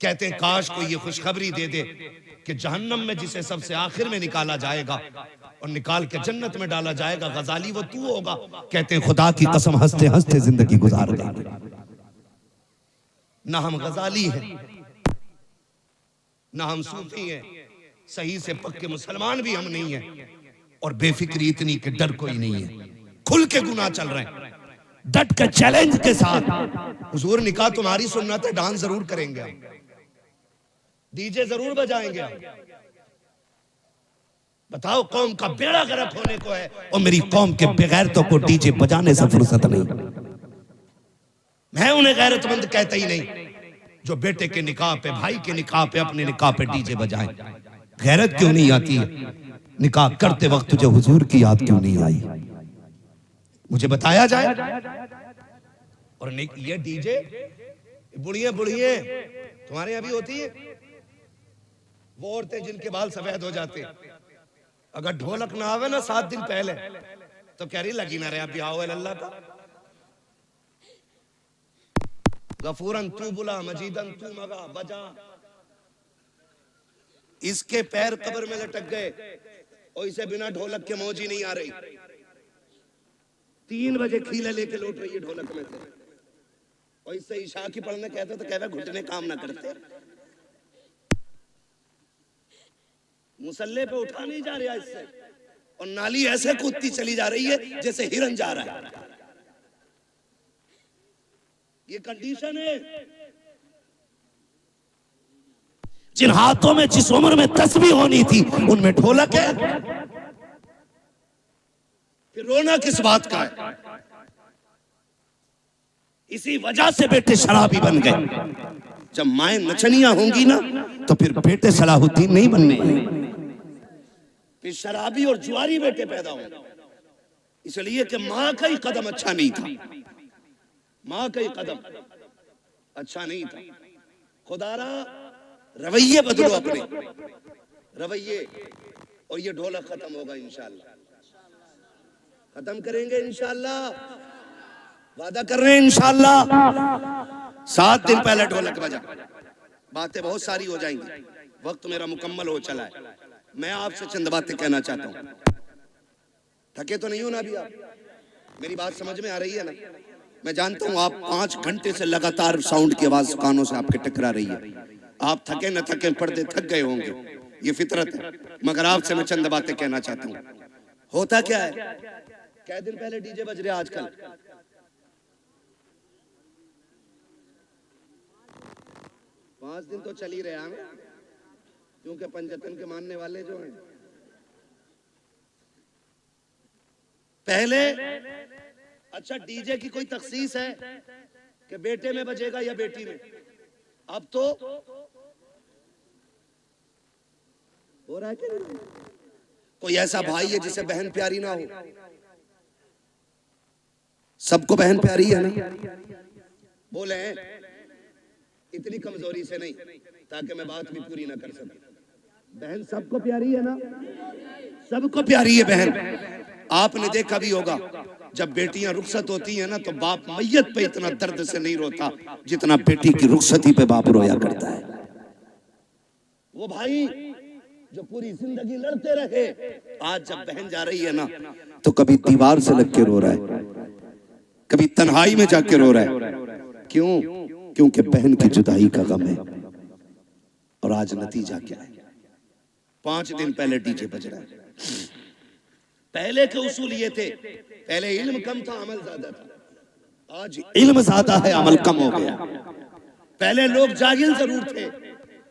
कहते हैं काश कोई ये खुशखबरी दे दे कि जहन्नम में जिसे सबसे आखिर में निकाला जाएगा और निकाल के जन्नत में डाला जाएगा, गजाली वो तू होगा। कहते हैं खुदा की कसम हंसते हंसते जिंदगी गुजार देंगे। ना हम गजाली हैं, ना हम सूफी हैं, सही से पक्के मुसलमान भी हम नहीं हैं। और बेफिक्री इतनी कि डर कोई नहीं है। खुल के गुनाह चल रहे हैं, डट के चैलेंज के साथ। हुजूर निकाह तुम्हारी सुन्नत है, डांस जरूर करेंगे, डीजे जरूर बजाएंगे। बताओ, कौम का बेड़ा गर्क होने को है और मेरी कौम के बेगैरतों को डीजे बजाने से फुर्सत नहीं। मैं उन्हें गैरतमंद कहता ही नहीं जो बेटे के निकाह पे, भाई के निकाह पे, अपने निकाह पे डीजे बजाएं। गैरत क्यों नहीं आती है? निकाह करते वक्त तुझे हुजूर की याद क्यों नहीं आई? मुझे बताया जाए। और ये डीजे बुढ़िए बुढ़िए तुम्हारे यहाँ भी होती है। वो औरतें जिनके बाल सफेद हो जाते हैं, अगर ढोलक ना आवे ना 7 दिन पहले तो कह रही लगी ना रे अभी आओ अल्लाह का। गफूरन तू बुला, मजीदन तू मगा बजा। इसके पैर कब्र में लटक गए और इसे बिना ढोलक के मौज ही नहीं आ रही। 3 बजे खीले लेके लौट रही है ढोलक में से, और इससे ईशा की पढ़ने कहते तो कहते घुटने काम ना करते। मुसल्ले पे उठा नहीं जा रहा इससे, और नाली ऐसे कूदती चली जा रही है जैसे हिरन जा रहा है। ये कंडीशन है। जिन हाथों में जिस उम्र में तस्बीह होनी थी उनमें ढोलक है, फिर रोना किस बात का है? इसी वजह से बेटे शराबी बन गए। जब माएं नचनियां होंगी ना तो फिर बेटे सलाहुद्दीन नहीं बनने, फिर शराबी और जुआरी बेटे पैदा होंगे। इसलिए कि मां का ही कदम अच्छा नहीं था, मां का ही कदम अच्छा नहीं था। खुदारा रवैये बदलो, अपने रवैये, और ये ढोलक खत्म होगा इंशाअल्लाह। खत्म करेंगे इंशाअल्लाह, वादा कर रहे हैं इंशाअल्लाह। 7 दिन पहले ढोलक बजा। बातें बहुत सारी हो जाएंगी, वक्त मेरा मुकम्मल हो चला है। मैं आपसे चंद बातें कहना चाहता हूँ। थके तो नहीं हो ना अभी आप? मेरी बात समझ में आ रही है ना? मैं जानता हूँ आप 5 घंटे से लगातार साउंड की आवाज कानों से आपके टकरा रही है। आप थके न थके पर्दे थक गए होंगे, ये फितरत है। मगर आपसे मैं चंद बातें कहना चाहता हूँ। होता क्या है, क्या दिन पहले डीजे बज रहे आजकल? पांच दिन तो चल ही रहे हैं, क्योंकि पंजतन के मानने वाले जो हैं पहले। अच्छा, डीजे की कोई तखसीस है कि बेटे में बजेगा या बेटी में? अब तो हो रहा है कि नहीं? कोई ऐसा भाई है जिसे बहन प्यारी ना हो? सबको बहन प्यारी है ना? बोले इतनी कमजोरी से नहीं ताकि मैं बात भी पूरी ना कर सकूं। बहन सबको प्यारी है ना? सबको प्यारी है बहन। आपने देखा भी होगा जब बेटियां रुखसत होती हैं ना तो बाप मैयत पे इतना दर्द से नहीं रोता जितना बेटी की रुखसती पे बाप रोया करता है। वो भाई जो पूरी जिंदगी लड़ते रहे, आज जब बहन जा रही है ना तो कभी दीवार से लग के रो रहा है, कभी तन्हाई में जाके रो रहा है। क्यों? क्योंकि बहन की जुदाई का गम है। और आज नतीजा क्या है? 5 दिन पहले डीजे बज रहा है। पहले के उसूल ये थे, पहले इल्म कम था अमल ज्यादा था, आज इल्म ज्यादा है अमल कम हो गया। पहले लोग जाहिल जरूर थे,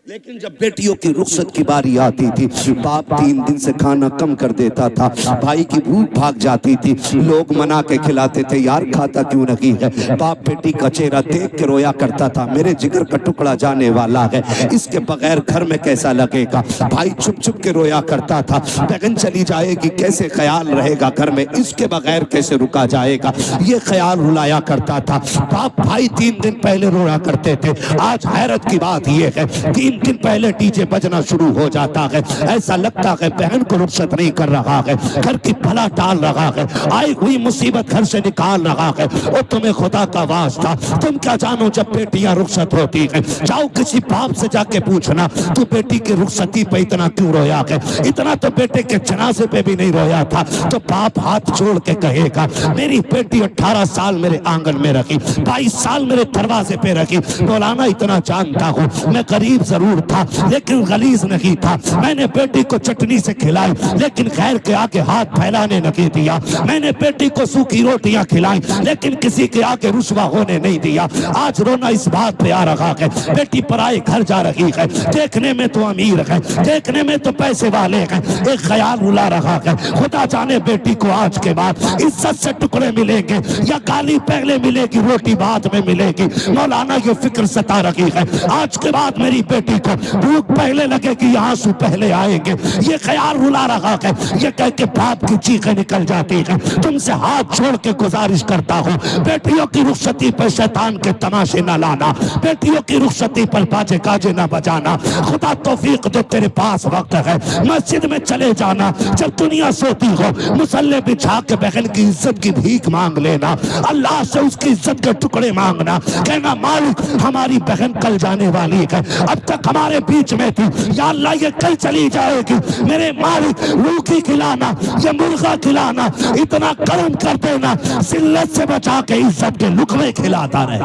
लेकिन जब बेटियों की रुखसत की बारी आती थी बाप 3 दिन से खाना कम कर देता था, भाई की भूख भाग जाती थी, लोग मना के खिलाते थे, यार खाता क्यों नहीं है। बाप बेटी का चेहरा देख के रोया करता था, मेरे जिगर का टुकड़ा जाने वाला है, इसके बगैर घर में कैसा लगेगा। भाई चुप चुप के रोया करता था, बहन चली जाएगी कैसे ख्याल रहेगा घर में, इसके बगैर कैसे रुका जाएगा, ये ख्याल रुलाया करता था। बाप भाई 3 दिन पहले रोया करते थे। आज हैरत की बात यह है 3 दिन पहले डीजे बजना शुरू हो जाता है, ऐसा लगता है बहन को रुखसत नहीं कर रहा है, घर की भला टाल रहा है, आई हुई मुसीबत घर से निकाल रहा है। और तुम्हें खुदा का वास्ता, तुम क्या जानो जब बेटियां रुखसत होती हैं, जाओ किसी बाप से जाके पूछना तू बेटी की रुखसती पे इतना क्यों रोया है। इतना तो बेटे के जनाजे पे भी नहीं रोया था। तो बाप हाथ जोड़ के कहेगा मेरी बेटी 18 साल मेरे आंगन में रखी, 22 साल मेरे दरवाजे पे रखी। मौलाना इतना जानता हूँ मैं गरीब जरूर था लेकिन गलीज नहीं था, मैंने बेटी को चटनी से खिलाई लेकिन खैर के आगे हाथ फैलाने नहीं दिया, मैंने बेटी को सूखी रोटियां खिलाई लेकिन किसी के आगे रुसवा होने नहीं दिया। आज रोना इस बात पे आ रहा है बेटी पराए घर जा रही है, देखने में तो अमीर है, देखने में तो पैसे वाले हैं, एक ख्याल रुला रहा है खुदा जाने बेटी को आज के बाद इज्जत से टुकड़े मिलेंगे या गाली पहले मिलेगी रोटी बाद में मिलेगी। मौलाना ये फिक्र सता रही है आज के बाद मेरी बेटी को भूख पहले लगेगी आंसू पहले आएंगे, ये ख्याल रुला रहा है। ये कह के बाप की चीखें निकल जाती है। तुमसे हाथ छोड़ के गुजारिश करता हूँ बेटियों की रुखसती पर शैतान के तमाशे न लाना, बेटियों की रुखसती पर बाजे गाजे न बजाना। खुदा तौफीक दे तेरे पास वक्त है, मस्जिद में चले जाना, जब दुनिया सोती हो मुसल्ले बिछा के बहन की इज्जत की भीख मांग लेना, अल्लाह से उसकी इज्जत के टुकड़े मांगना, कहना मालिक हमारी बहन कल जाने वाली है, अब तक हमारे बीच में थी, या अल्लाह ये कल चली जाएगी, मेरे मालिक रूखी खिलाना ये मुर्गा खिलाना, इतना करम कर देना जिल्लत से बचा के इज्जत के लुकमे खिलाता रहे।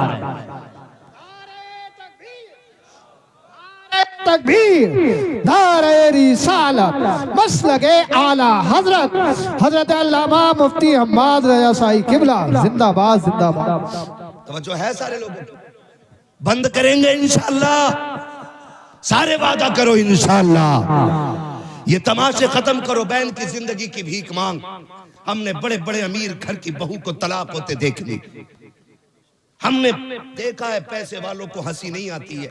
तकबीर, नारे रिसालत, मसलके आला हजरत हजरत अल्लामा मुफ्ती हम्माद रजा साई किबला जिंदाबाद जिंदाबाद। तवज्जो है सारे लोगों को, बंद करेंगे इंशाअल्लाह, सारे वादा करो इंशाअल्लाह। ये तमाशे खत्म करो, बहन की जिंदगी की भीख मांग। हमने बड़े बड़े अमीर घर की बहू को तलाक होते देख ली, हमने देखा है पैसे वालों को हंसी नहीं आती है,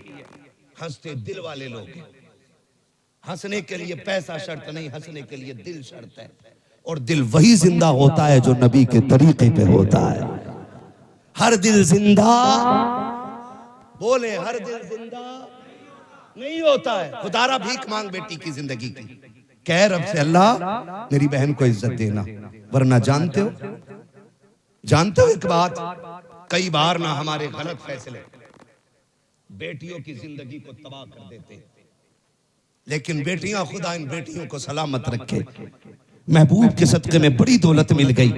हंसते दिल वाले लोग। हंसने के लिए पैसा शर्त नहीं, हंसने के लिए दिल शर्त है, और दिल वही जिंदा होता है जो नबी के तरीके पे होता है। हर दिल जिंदा, बोले हर दिल जिंदा नहीं होता है। खुदारा भीख मांग बेटी की जिंदगी की, कह रब से अल्लाह मेरी बहन को इज्जत देना, वरना जानते हो एक बात, कई बार ना हमारे गलत फैसले बेटियों की जिंदगी को तबाह कर देते हैं, लेकिन बेटियां खुदा इन बेटियों को सलामत रखे। महबूब के सदके में बड़ी दौलत मिल गई,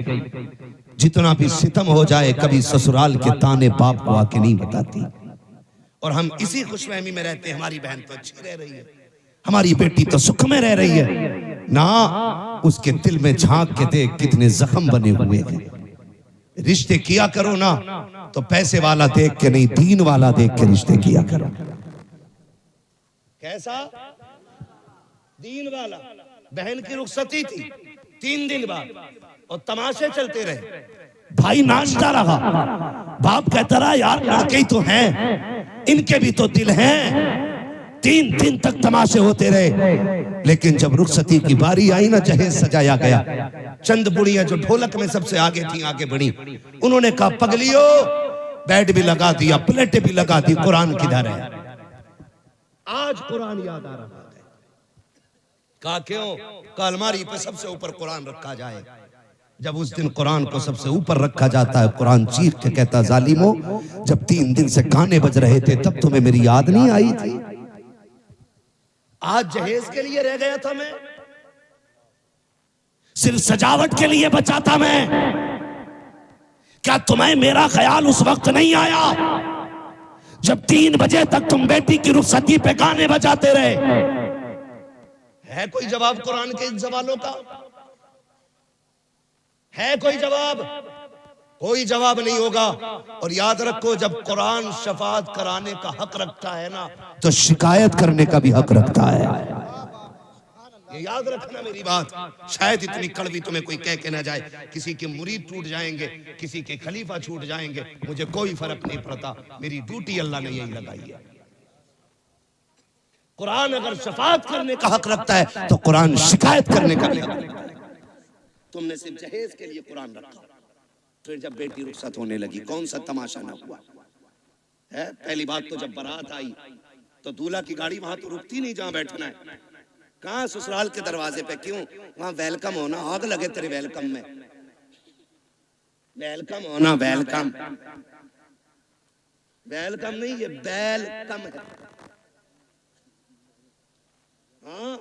जितना भी सितम हो जाए कभी ससुराल के ताने बाप को आके नहीं बताती, और हम इसी खुशफहमी में रहते हैं हमारी बहन तो अच्छी रह रही है, हमारी बेटी तो सुख में रह रही है ना। उसके दिल में झांक के देख कितने जख्म बने हुए हैं। रिश्ते किया करो ना तो पैसे वाला देख के नहीं, दीन वाला देख के रिश्ते किया करो। कैसा दीन वाला? बहन की रुखसती थी 3 दिन बाद और तमाशे चलते रहे, भाई नाचता रहा, बाप कहता रहा यार लड़के ही तो हैं, इनके भी तो दिल हैं। 3 दिन तक तमाशे होते रहे, लेकिन जब रुखसती की बारी आई ना, जहेज सजाया गया, चंद बुढ़ियां जो ढोलक में सबसे आगे थी आगे बढ़ी, उन्होंने कहा पगलियो बेड भी लगा दिया, प्लेटें भी लगा दी, कुरान किधर है? आज कुरान याद आ रहा है। कहा क्यों? कहा अलमारी पे सबसे ऊपर कुरान रखा जाए। जब उस दिन कुरान को सबसे ऊपर रखा जाता है, कुरान चीख के कहता जालिमो, जब 3 दिन से गाने बज रहे थे तब तुम्हें मेरी याद नहीं आई थी? आज जहेज के लिए रह गया था मैं, सिर्फ सजावट के लिए बचा था मैं। क्या तुम्हें मेरा ख्याल उस वक्त नहीं आया जब 3 बजे तक तुम बेटी की रुखसती पे गाने बजाते रहे? है कोई जवाब कुरान के इन सवालों का? है कोई जवाब? कोई जवाब नहीं होगा। और याद रखो, जब कुरान शफाअत कराने का हक रखता है ना, तो शिकायत करने का भी हक रखता है। ये याद रखना मेरी बात। शायद इतनी कड़वी तुम्हें कोई कह के ना जाए, किसी के मुरीद टूट जाएंगे, किसी के खलीफा छूट जाएंगे, मुझे कोई फर्क नहीं पड़ता। मेरी ड्यूटी अल्लाह ने यही लगाई है। कुरान अगर शफाअत करने का हक रखता है तो कुरान शिकायत करने का भी हक रखता है। तुमने सिर्फ जहेज के लिए कुरान रखा, फिर जब बेटी रुखसत होने लगी कौन सा तमाशा ना हुआ है? पहली बात तो जब बारात आई तो दूल्हा की गाड़ी वहां तो रुकती नहीं जहां बैठना है। कहां? ससुराल के दरवाजे पे। क्यों? वहां वेलकम होना, आग लगे तेरे वेलकम में। वेलकम होना, वेलकम वेलकम नहीं, ये वेलकम है। हाँ,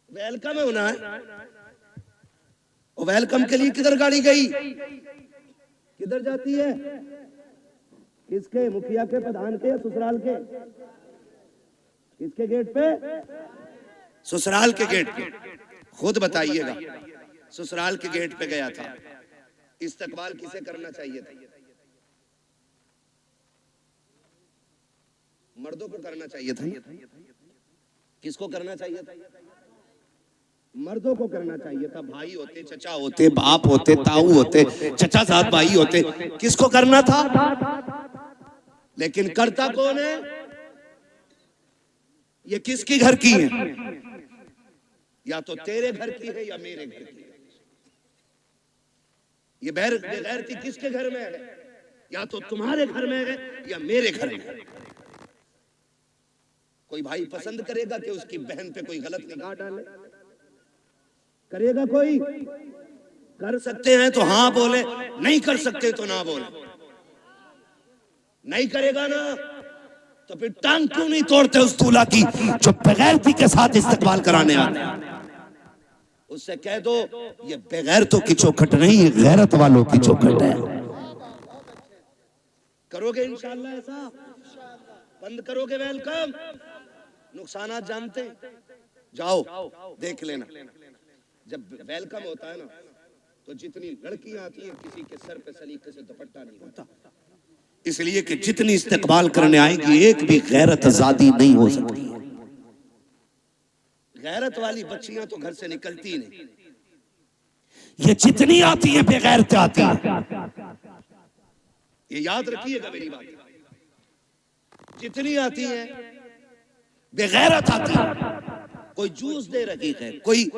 वेलकम होना है। और वेलकम के लिए किधर गाड़ी गई? किधर जाती है? किसके? मुखिया के, प्रधान के, ससुराल के? किसके गेट पे? ससुराल के गेट पे। खुद बताइएगा। ससुराल के गेट पे गया था। इस्तकबाल किसे करना चाहिए था? मर्दों को करना चाहिए था। किसको करना चाहिए था? मर्दों को करना चाहिए था। भाई होते, चचा होते, बाप होते, ताऊ होते, चचा साहब भाई होते, किसको करना था? लेकिन करता कौन है? ये किसकी घर की है? या तो तेरे घर की है या मेरे घर की है। ये बेगैरती किसके घर में है? या तो तुम्हारे घर में है या मेरे घर में है। कोई भाई पसंद करेगा कि उसकी बहन पे कोई गलत निगाह डाले? करेगा कोई? कर सकते हैं तो हाँ बोले, नहीं कर सकते तो ना बोले। नहीं करेगा ना तो फिर टांग क्यों नहीं तोड़ते उस दूल्हा की जो बेगैरती के साथ इस्तकबाल कराने आते हैं? उससे कह दो ये बेगैरतों की चौखट नहीं, ये गैरत वालों की चौखट है। करोगे इंशाअल्लाह ऐसा? बंद करोगे वेलकम? नुकसानात जानते? जाओ देख लेना। जब वेलकम होता है ना तो जितनी लड़कियां आती हैं किसी के सर पे सलीके से दुपट्टा नहीं होता, इसलिए कि जितनी इस्तकबाल करने आएगी एक भी गैरत आजादी नहीं हो सकती। गैरत वाली बच्चियां तो घर से निकलती नहीं। ये जितनी आती है बेगैरत आती है। ये याद रखिएगा मेरी बात। जितनी आती है बेगैरत आती है। कोई जूस दे रही है, कोई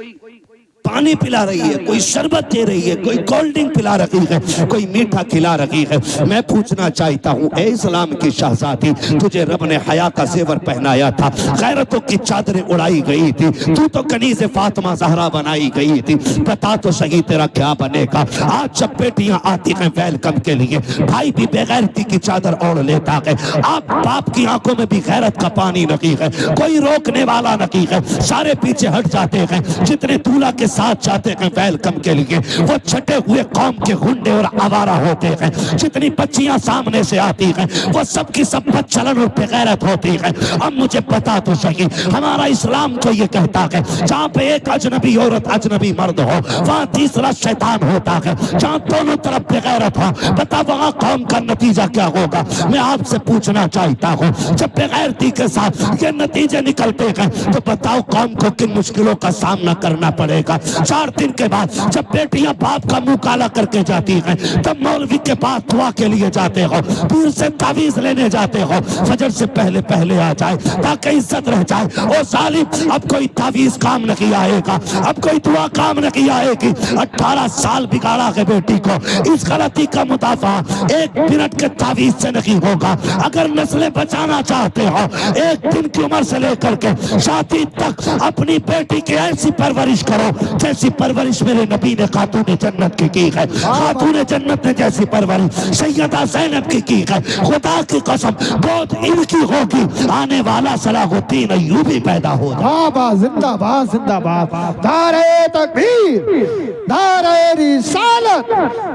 पानी पिला रही है, कोई शरबत दे रही है, कोई कोल्ड ड्रिंक पिला रही है, कोई मीठा खिला रही है। मैं पूछना चाहता हूँ, ए इस्लाम की शहजादी, तुझे रब ने हया का जेवर पहनाया था, गैरतों की चादरें उड़ाई गई थी, तू तो कनीज़े फातिमा ज़हरा बनाई गई थी। बता तो सही तेरा क्या बनेगा? आज जब बेटियां आती हैं वेलकम के लिए, भाई भी बेगैरती की चादर ओढ़ लेता है। आप बाप की आंखों में भी गैरत का पानी नहीं है, कोई रोकने वाला नहीं है, सारे पीछे हट जाते हैं। जितने दूल्हा के साथ जाते हैं वेलकम के लिए वो छटे हुए कौम के गुंडे और आवारा होते हैं। जितनी बच्चियां सामने से आती हैं वो सबकी सब बदचलन और बेगैरत होती है। अब मुझे बता तो सही, हमारा इस्लाम तो ये कहता है जहाँ पे एक अजनबी औरत अजनबी मर्द हो वहाँ तीसरा शैतान होता है। जहाँ दोनों तरफ बेगैरत हो, बता वहाँ कौम का नतीजा क्या होगा? मैं आपसे पूछना चाहता हूँ, जब बेगैरती के साथ ये नतीजे निकलते हैं तो बताओ कौम को किन मुश्किलों का सामना करना पड़ेगा। 4 दिन के बाद जब बेटियां बाप का मुंह काला करके जाती हैं तब मौलवी के पास दुआ के लिए जाते हो, पीर से तावीज लेने जाते हो, फजर से पहले पहले आ जाए ताकि इज्जत रह जाए। ओ जालिम, अब कोई तावीज काम नहीं आएगा, अब कोई दुआ काम नहीं आएगी। 18 साल बिगाड़ा है बेटी को, इस गलती का मुदाफा 1 मिनट के तावीज से नहीं होगा। अगर नस्लें बचाना चाहते हो 1 दिन की उम्र से लेकर के शादी तक अपनी बेटी की ऐसी परवरिश करो जैसी परवरिश मेरे नबी ने खातून जन्नत की है। खातून जन्नत ने जैसी परवरिश सैयदा ज़ैनब की है। खुदा की कसम बहुत इनकी होगी, आने वाला सलाहुद्दीन अय्यूबी पैदा हो जाए। जिंदाबाद जिंदाबाद। नारे तकबीर, नारे रिसालत,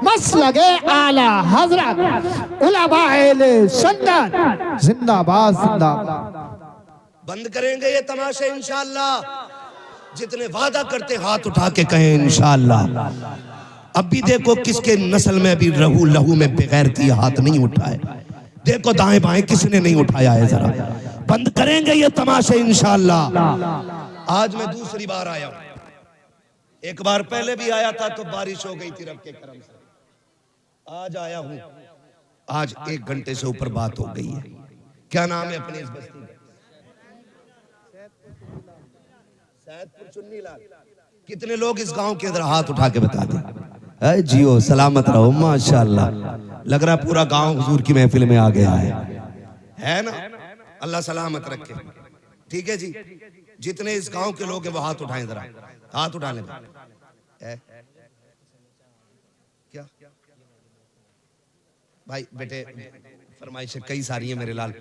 मसलके आला हजरत उलमाए सुन्नत, जिंदाबाद जिंदाबाद। बंद करेंगे ये तमाशे इंशाअल्लाह। जितने वादा करते हाथ उठा के कहें इंशाअल्लाह। अब भी देखो किसके नस्ल में अभी लहू में बेगैरती हाथ नहीं उठाए। देखो दाएं बाएं किसने नहीं उठाया है, जरा बंद करेंगे ये तमाशे इंशाअल्लाह। आज मैं दूसरी बार आया हूं, एक बार पहले भी आया था तो बारिश हो गई थी रब के करम से। आज आया हूं, आज 1 घंटे से ऊपर बात हो गई है। क्या नाम है अपनी इस बस्ती का? सैदपुर चुन्नी लाल। कितने लोग इस गांव के अंदर हाथ उठा के बता दें। जियो सलामत रहो माशाअल्लाह। लग रहा पूरा गांव हुजूर की महफिल में आ गया है ना? अल्लाह सलामत रखे। ठीक है जी, जितने इस गांव के लोग हैं वो हाथ उठाएं, जरा हाथ उठा लें। क्या भाई बेटे फरमाइशें कई सारी है मेरे लाल,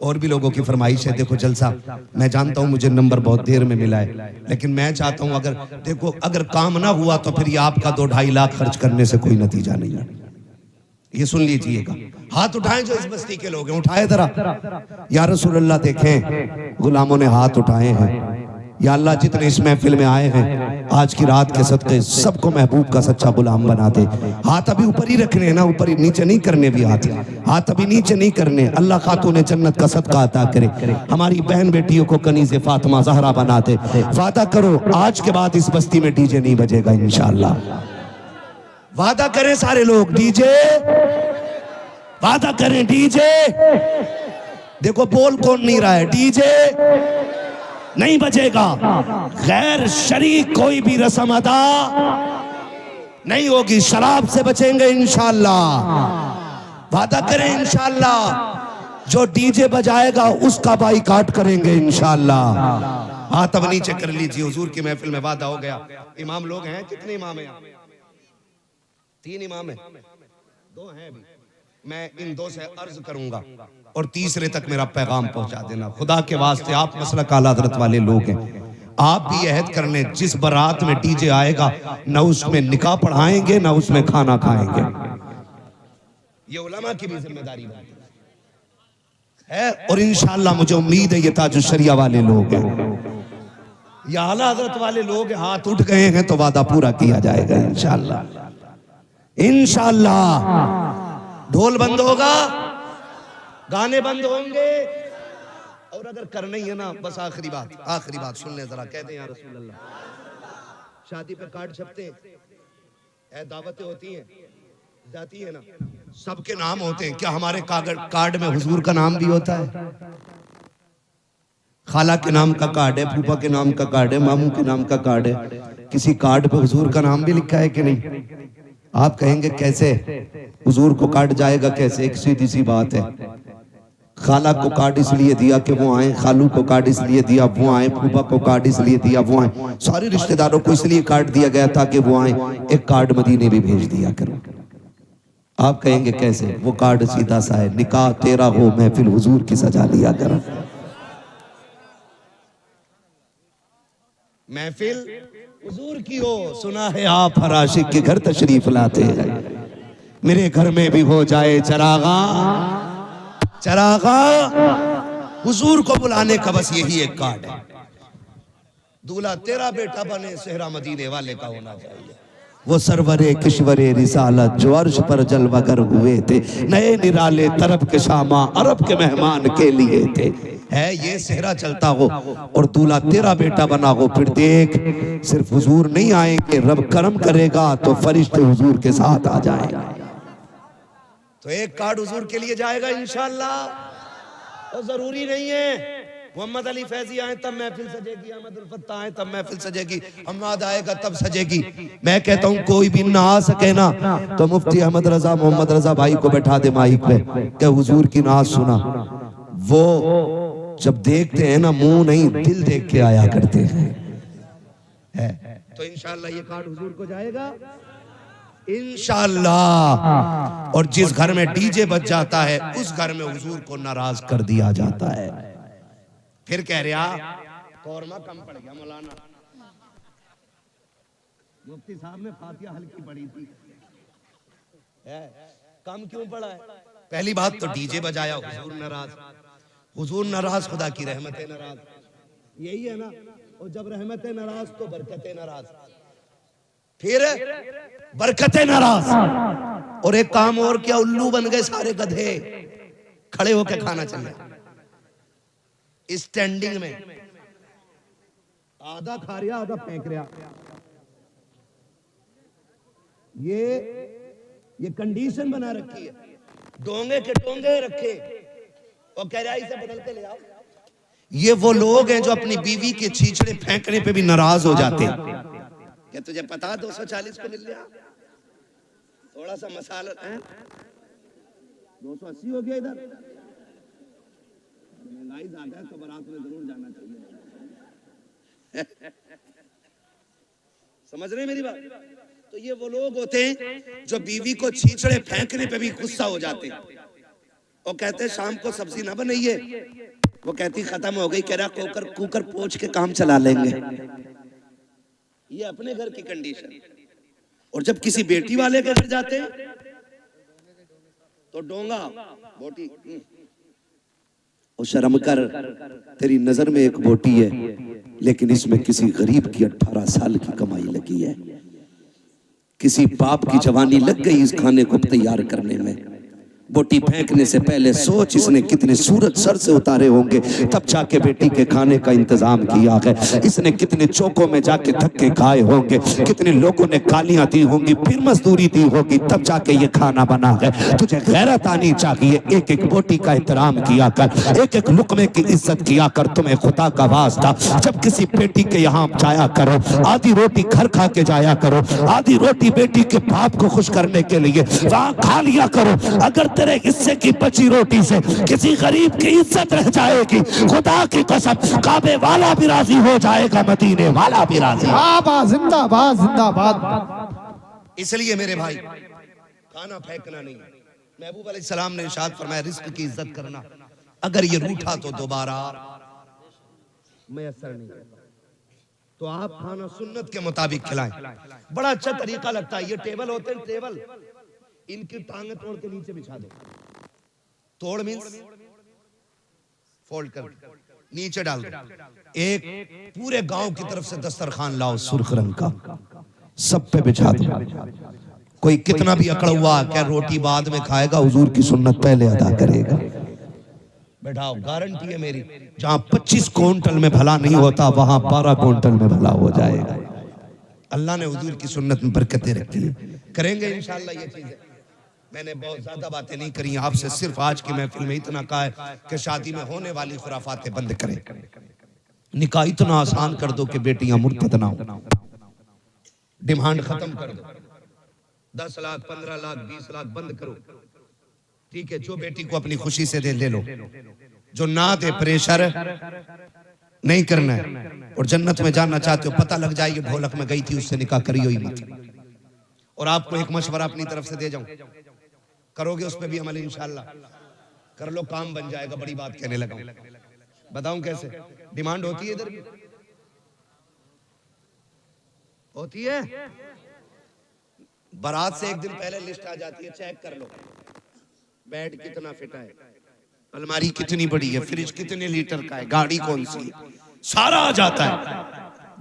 और भी लोगों की फरमाइश है। देखो जलसा मैं जानता हूं मुझे नंबर बहुत देर में मिला है, लेकिन मैं चाहता हूं अगर देखो अगर काम ना हुआ तो फिर ये आपका 2-2.5 लाख खर्च करने से कोई नतीजा नहीं है। ये सुन लीजिएगा। हाथ उठाएं जो इस बस्ती के लोग हैं, उठाए जरा। या रसूल अल्लाह देखें गुलामों ने हाथ उठाए हैं। या अल्लाह जितने इस महफिल में आए हैं आज की रात के सदके सबको महबूब का सच्चा गुलाम बना दे। हाथ अभी ऊपर ही रखने हैं ना, ऊपर ही, नीचे नहीं करने भी हाथ अभी नीचे नहीं करने। अल्लाह खातून जन्नत का सदका अता करे, हमारी बहन बेटियों को कनीज़े फातिमा ज़हरा बना दे। वादा करो आज के बाद इस बस्ती में डीजे नहीं बजेगा इंशाअल्लाह। वादा करें सारे लोग, डीजे वादा करें डीजे। देखो बोल कौन नहीं रहा है, डीजे नहीं बजेगा। गैर शरीक कोई भी रस्म अदा नहीं होगी। शराब से बचेंगे इंशाअल्लाह। वादा करें इंशाअल्लाह। जो डीजे बजाएगा उसका बाइकाट करेंगे इंशाअल्लाह। हाथ अब नीचे कर लीजिए। हुजूर की महफिल में वादा हो गया। इमाम लोग हैं, कितने इमाम हैं? 3 इमाम हैं, 2 हैं अभी। मैं इन 2 से अर्ज करूंगा और तीसरे तक मेरा पैगाम पहुंचा देना। खुदा के वास्ते आप मसलक आला हज़रत वाले लोग हैं, आप भी अहद कर लें जिस बारात में डीजे आएगा ना उसमें निकाह पढ़ाएंगे ना उसमें खाना खाएंगे। ये उलमा की भी जिम्मेदारी है। और इंशाअल्लाह मुझे उम्मीद है ये ताजुश शरिया वाले लोग हैं, ये आला हज़रत वाले लोग हाथ उठ गए हैं तो वादा पूरा किया जाएगा इंशाअल्लाह। इंशाअल्लाह ढोल बंद होगा, गाने बंद होंगे। और अगर करना ही है ना, बस आखिरी बात सुन ले जरा। कहते हैं या रसूल अल्लाह, शादी पे कार्ड छपते हैं, दावतें होती हैं, जाती है ना, सबके नाम होते हैं। क्या हमारे कार्ड में हुजूर का नाम भी होता है? खाला के नाम का कार्ड है, फूफा के नाम का कार्ड है, मामू के नाम का कार्ड है। किसी कार्ड पे हुजूर का नाम भी लिखा है कि नहीं? आप कहेंगे कैसे हुजूर को कार्ड जाएगा कैसे? एक सीधी सी बात है। खाला को कार्ड इसलिए दिया कि वो आए, खालू को कार्ड इसलिए दिया वो आए, फूफा को कार्ड इसलिए दिया वो आए, सारे रिश्तेदारों को इसलिए कार्ड दिया गया ताकि वो आए। एक कार्ड मदीने भी भेज दिया करो। आप कहेंगे कैसे? वो कार्ड सीधा सा है, निकाह तेरा हो महफिल हुजूर की सजा लिया करो। महफिल हुजूर की हो, सुना है आप हर आशिक के घर तशरीफ लाते हैं। मेरे घर में भी हो जाए चरागा, हुजूर को बुलाने का बस यही एक कार्ड है। दूल्हा तेरा बेटा बने, सेहरा मदीने वाले का होना चाहिए। वो सरवरे किश्वरे रिसालत जो अर्श पर जलवागर हुए थे, नए निराले तरफ के शामा अरब के मेहमान के लिए थे। है ये सेहरा चलता हो और दूल्हा तेरा बेटा बना हो, फिर देख सिर्फ हुजूर नहीं आएंगे, रब करम करेगा तो फरिश्ते हुजूर के साथ आ जाएंगे। तो एक कार्ड हुजूर के लिए जाएगा इंशाअल्लाह। तो जरूरी नहीं है मोहम्मद अली फैजी आए तब महफिल सजेगी, अहमद उल फत्ता आए तब महफिल सजेगी, अम्माद आएगा तब सजेगी। मैं कहता हूँ कोई भी ना आ सके ना तो मुफ्ती अहमद रजा मोहम्मद रजा भाई को बैठा दे माइक पे कि हुजूर की नाज सुना। वो जब देखते हैं ना मुंह नहीं दिल देख के आया करते हैं। तो इंशाअल्लाह ये कार्ड हुजूर को जाएगा इंशाअल्लाह। और जिस घर में डीजे बज जाता है उस घर में हुजूर को नाराज कर दिया जाता है। फिर कह रहा कौरमा कम पड़ गया मौलाना, मुफ्ती साहब ने फातिहा हल्की पढ़ी थी, कम क्यों पड़ा है? पहली बात तो डीजे बजाया, हुजूर नाराज, हुजूर नाराज, खुदा की रहमतें नाराज, यही है ना। और जब रहमतें नाराज तो बरकतें नाराज, फिर बरकतें नाराज। और एक काम और किया, उल्लू बन गए सारे गधे, खड़े होकर खाना चले स्टैंडिंग में, आधा खा रहा आधा फेंक रहा। ये कंडीशन बना रखी है, डोंगे के डोंगे रखे और कह रहा इसे बदल के ले आओ। ये वो लोग हैं जो अपनी बीवी के छींचड़े फेंकने पे भी नाराज हो जाते हैं। क्या तुझे पता 240 को मिल गया, थोड़ा सा मसाला है, 280 हो गया, इधर महंगाई ज्यादा है तो बारात में जरूर जाना चाहिए। समझ रहे मेरी बात? तो ये वो लोग होते हैं जो बीवी को छींचड़े फेंकने पे भी गुस्सा हो जाते हैं और कहते हैं शाम को सब्जी ना बनाइए, वो कहती खत्म हो गई, कह रहा कुकर पोंछ के काम चला लेंगे। ये अपने घर की कंडीशन। और जब किसी बेटी वाले के घर जाते हैं तो डोंगा बोटी, और शर्म कर, तेरी नजर में एक बोटी है लेकिन इसमें किसी गरीब की 18 साल की कमाई लगी है, किसी बाप की जवानी लग गई इस खाने को तैयार करने में। बोटी फेंकने से पहले सोच इसने कितने सूरज सर से उतारे होंगे तब जाके बेटी के खाने का इंतजाम किया है, इसने कितने चौकों में जाके धक्के खाए होंगे, कितने लोगों ने गालियां दी होंगी, फिर मजदूरी दी होगी, तब जाके ये खाना बना है। तुझे गैरत आनी चाहिए, एक एक बोटी का एहतराम किया कर, एक एक लुकमे की इज्जत किया कर। तुम्हें खुदा का वास्ता जब किसी बेटी के यहाँ जाया करो, आधी रोटी घर खा के जाया करो, आधी रोटी बेटी के बाप को खुश करने के लिए वहां खा लिया करो। अगर तेरे हिस्से की बची रोटी से किसी गरीब की इज्जत रह जाएगी, खुदा की कसम काबे वाला भी राजी हो जाएगा, मदीने वाला भी राजी। जिंदाबाद जिंदाबाद। इसलिए मेरे भाई खाना फेंकना नहीं। महबूब अलैहिस्सलाम ने इरशाद फरमाया रिस्क की इज्जत करना, अगर ये रूठा तो दोबारा मैसर नहीं, तो आप खाना सुन्नत के मुताबिक खिलाएं। बड़ा अच्छा तरीका लगता है, ये टेबल होते हैं, टेबल इनकी टांगें तोड़ के नीचे बिछा दो, तोड़ मींस फोल्ड कर नीचे डाल दो। एक पूरे गांव की तरफ से दस्तरखान लाओ सुर्ख रंग का, सब पे बिछा दो। कोई कितना भी अकड़ा हुआ क्या रोटी बाद में खाएगा, हुजूर की सुन्नत पहले अदा करेगा। बैठाओ, गारंटी है मेरी, जहां 25 क्विंटल में भला नहीं होता वहां 12 क्विंटल में भला हो जाएगा। अल्लाह ने हुजूर की सुन्नत में बरकतें रखी है। करेंगे इंशाअल्लाह ये चीजें। मैंने बहुत ज्यादा बातें नहीं करी आपसे, सिर्फ आज की महफिल में इतना कहा है कि शादी में होने वाली खुराफातें बंद करें, निकाह इतना आसान कर दो कि बेटियां मुर्तद ना हो, डिमांड खत्म कर दो, 10 लाख 15 लाख 20 लाख बंद करो। ठीक है, जो बेटी को अपनी खुशी से दे ले लो, जो ना दे प्रेशर नहीं करना है। और जन्नत में जाना चाहते हो, पता लग जाएगी ढोलक में गई थी उससे निकाह करियो ही मत। और आपको एक मशवरा अपनी तरफ से दे जाऊं, करोगे उस पर भी अमल इंशाअल्लाह कर लो, काम बन जाएगा। बड़ी बात कहने लगा, बताऊं कैसे? डिमांड होती है, इधर भी होती है। बारात से एक दिन पहले लिस्ट आ जाती है, चेक कर लो बेड कितना फिट है, अलमारी कितनी बड़ी है, फ्रिज कितने लीटर का है, गाड़ी कौन सी है, सारा आ जाता है।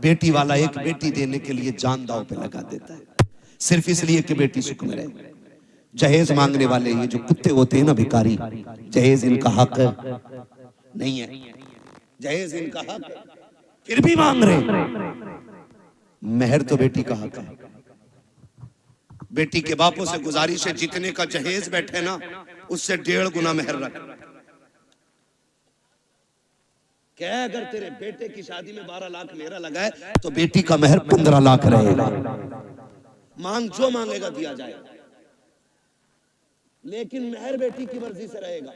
बेटी वाला एक बेटी देने के लिए जान दांव पे लगा देता है, सिर्फ इसलिए कि बेटी सुख में रहे। जहेज मांगने वाले ये जो कुत्ते होते हैं ना भिखारी, जहेज इनका हक नहीं है, जहेज इनका हक फिर भी मांग रहे। मेहर तो बेटी का हक है। बेटी के बापों से गुजारिश है, जितने का जहेज बैठे ना उससे 1.5 गुना मेहर रख। क्या अगर तेरे बेटे की शादी में 12 लाख मेरा लगा है तो बेटी का मेहर 15 लाख रहेगा। मांग जो मांगेगा दिया जाएगा, लेकिन मेहर बेटी की मर्जी से रहेगा।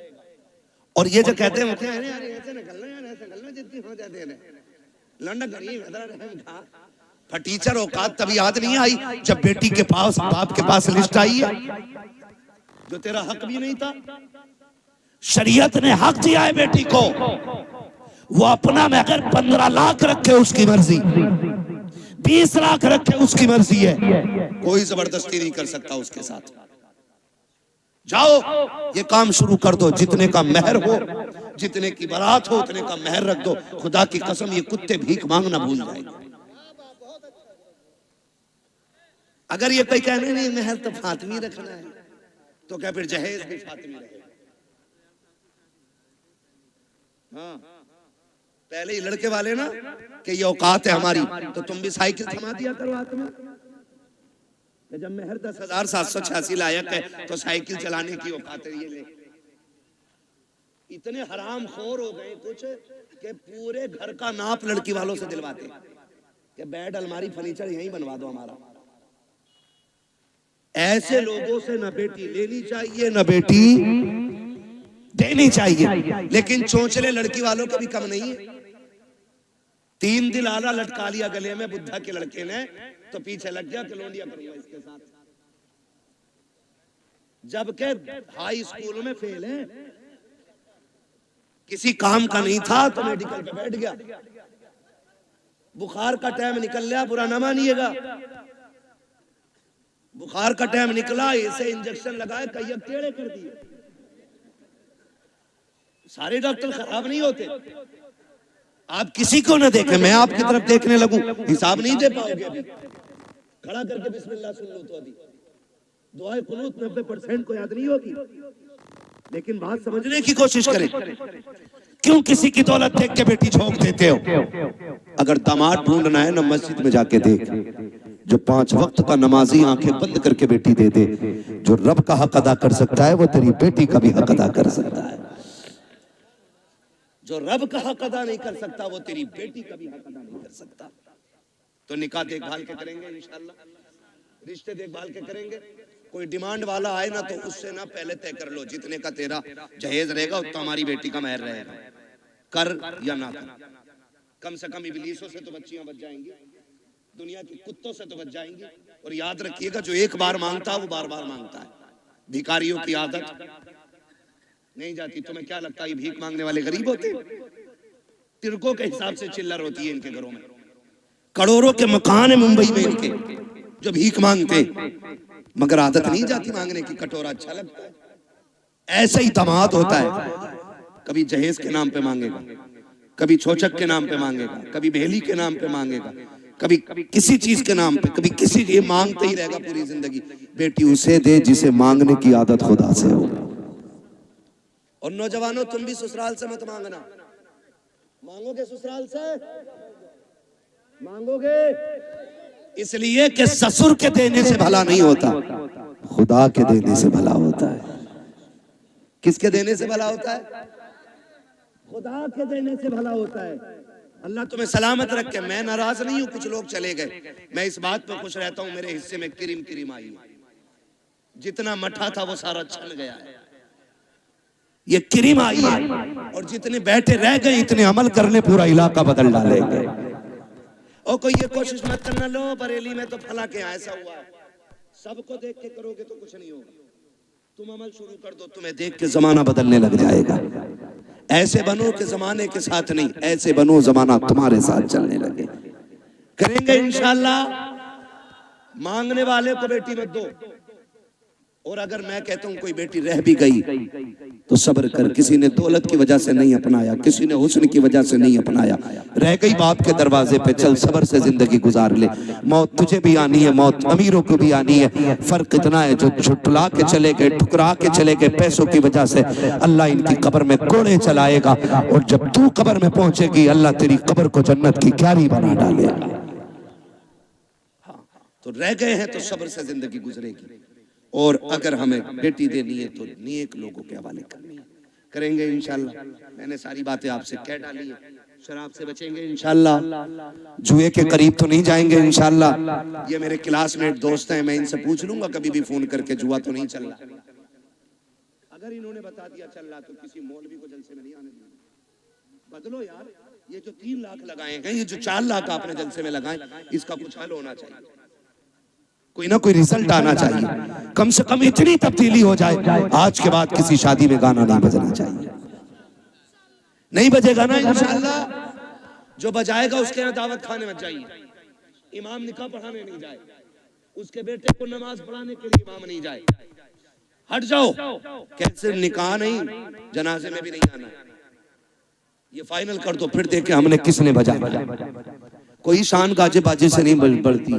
और ये जो कहते हैं ऐसे निकलना यार, ऐसे निकलना जितनी हो जाते हैं लंडा करिए फटीचर औकात तभी याद नहीं आई जब बेटी के पास बाप के पास लिस्ट आई है, जो तेरा हक भी नहीं था। शरीयत ने हक दिया है बेटी को, वो अपना में अगर 15 लाख रखे उसकी मर्जी, 20 लाख रखे उसकी मर्जी है, कोई जबरदस्ती नहीं कर सकता उसके साथ। जाओ ये काम शुरू कर दो, जितने का मेहर हो, जितने की बारात हो उतने का मेहर रख दो। खुदा की कसम ये कुत्ते भीख मांगना भूल जाएंगे। अगर ये कोई कहने नहीं मेहर तो फातिमी रखना है, तो क्या फिर जहेज भी फातिमी रहे। हाँ, पहले ही लड़के वाले ना कि ये औकात है हमारी, तो तुम भी साइकिल थमा दिया करो हाथ में। जब मेहर 10,786 लायक है तो साइकिल चलाने की औकात है ये ले। इतने हराम खोर हो गए कुछ कि पूरे घर का नाप लड़की वालों से दिलवाते कि बेड अलमारी फर्नीचर यहीं बनवा दो हमारा। ऐसे लोगों से न बेटी लेनी चाहिए न बेटी देनी चाहिए। लेकिन चोंचले लड़की वालों के भी कम नहीं है। 3 दिल आला लटका लिया गले में बुद्धा के लड़के ने, तो पीछे लग गया कलोंडिया करूंगा इसके साथ, जबकि हाई स्कूल में फेल है, किसी काम का नहीं था तो मेडिकल पे बैठ गया। बुखार का टाइम निकल गया, बुरा ना मानिएगा, बुखार का टाइम निकला, इसे इंजेक्शन लगाए, कैयक टेढ़े कर दिए। सारे डॉक्टर खराब नहीं होते। आप किसी को ना देखें, मैं आपकी तरफ देखने लगूं, हिसाब नहीं दे पाओगे। अभी खड़ा करके बिस्मिल्लाह सुन लो तो अभी दुआए कुनूत 90% को याद नहीं होगी। लेकिन बात समझने की कोशिश करें। क्यों किसी की दौलत देख के बेटी झोंक देते हो? अगर दामाद ढूंढना है ना मस्जिद में जाके देख, जो 5 वक्त का नमाजी आंखें बंद करके बेटी दे दे। जो रब का हक अदा कर सकता है वो तेरी बेटी का भी हक अदा कर सकता है। जो रब का हक अदा नहीं कर सकता वो तेरी बेटी का भी हक अदा नहीं कर सकता। तो निकाह देखभाल के करेंगे इंशाल्लाह, रिश्ते देखभाल के करेंगे। कोई डिमांड वाला आए ना तो उससे ना पहले तय कर लो, जितने का तेरा जहेज रहेगा उतना हमारी बेटी का मेहर रहेगा, कर या ना कर। कम से कम इबलीसों से तो बच्चियां बच जाएंगी, दुनिया के कुत्तों से तो बच जाएंगी। और याद रखिएगा, जो एक बार मांगता है वो बार बार मांगता है। भिखारियों की आदत नहीं जाती। तुम्हें क्या लगता है ये भीख मांगने वाले गरीब होते? तिरकों के हिसाब से चिल्लर होती है इनके घरों में। करोड़ों के मकान है मुंबई में इनके जो भीख मांगते, मगर आदत नहीं जाती मांगने की। कटोरा अच्छा लगता है। ऐसा ही दामाद होता है, कभी जहेज के नाम पे मांगेगा, कभी छोचक के नाम पे मांगेगा, कभी बेली के नाम पे मांगेगा, कभी किसी चीज के नाम पे, कभी किसी, ये मांगते ही रहेगा पूरी जिंदगी। बेटी उसे दे जिसे मांगने की आदत खुदा से हो। और नौजवानों, तुम भी ससुराल से मत मांगना। मांगोगे ससुराल से? मांगोगे इसलिए कि ससुर के देने से भला नहीं होता, खुदा के देने से भला होता है। किसके देने से भला होता है? खुदा के देने से भला होता है। अल्लाह तुम्हें सलामत रखे। मैं नाराज नहीं हूं, कुछ लोग चले गए, मैं इस बात पर खुश रहता हूं मेरे हिस्से में किरिम किरिम आई है। जितना मठा था वो सारा छन गया है, ये किरिम आई है। और जितने बैठे रह गए इतने अमल करने पूरा इलाका बदल डालेंगे। और कोई ये कोशिश मत करना, लो बरेली में तो फला के ऐसा हुआ, सबको देख के करोगे तो कुछ नहीं होगा। तुम अमल शुरू कर दो, तुम्हें देख के जमाना बदलने लग जाएगा। ऐसे बनो कि जमाने के साथ नहीं, ऐसे बनो जमाना तुम्हारे साथ चलने लगे। करेंगे इंशाल्लाह। मांगने वाले को बेटी मत दो। और अगर मैं कहता हूं कोई बेटी रह भी गई तो सब्र कर। किसी ने दौलत की वजह से नहीं अपनाया, किसी ने हुस्न की वजह से नहीं अपनाया, रह गई बाप के दरवाजे पे, चल सब्र से जिंदगी गुजार ले। मौत तुझे भी आनी है, मौत अमीरों को भी आनी है। फर्क इतना है जो झुटला के चले गए, ठुकरा के चले गए पैसों की वजह से, अल्लाह इनकी कब्र में कोड़े चलाएगा। और जब तू कब्र में पहुंचेगी अल्लाह तेरी कब्र को जन्नत की क्यारी बना डालेगा। तो रह गए हैं तो सब्र से जिंदगी गुजरेगी। और अगर हमें बेटी देनी है तो नेक लोगों के हवाले करनी है। करेंगे इंशाल्लाह। मैंने सारी बातें आपसे कह डाली है। शराब से बचेंगे इंशाल्लाह, जुए के करीब तो नहीं जाएंगे इंशाल्लाह। ये मेरे क्लासमेट दोस्त हैं, मैं इनसे पूछ लूंगा कभी भी फोन करके, जुआ तो नहीं चल रहा। अगर इन्होंने बता दिया चल रहा तो किसी मौलवी को जलसे में नहीं आने देंगे। बदलो यार, ये जो 3 लाख लगाए गए, ये जो 4 लाख आपने जलसे में लगाए, इसका कुछ हल होना चाहिए, कोई ना कोई रिजल्ट आना चाहिए, कम से कम इतनी तब्दीली हो जाए आज के बाद किसी शादी में गाना नहीं बजना चाहिए। नहीं बजेगा ना इंशाअल्लाह, जो बजाएगा उसके यहाँ दावत खाने मत जाइए, इमाम निकाह पढ़ाने नहीं जाए, उसके बेटे को नमाज पढ़ाने के लिए इमाम नहीं जाए, हट जाओ। कैसे निकाह नहीं, जनाजे में भी नहीं आना, ये फाइनल कर दो, फिर देखे हमने किसने बजाया। कोई शान गाजे बाजे से नहीं बढ़ती,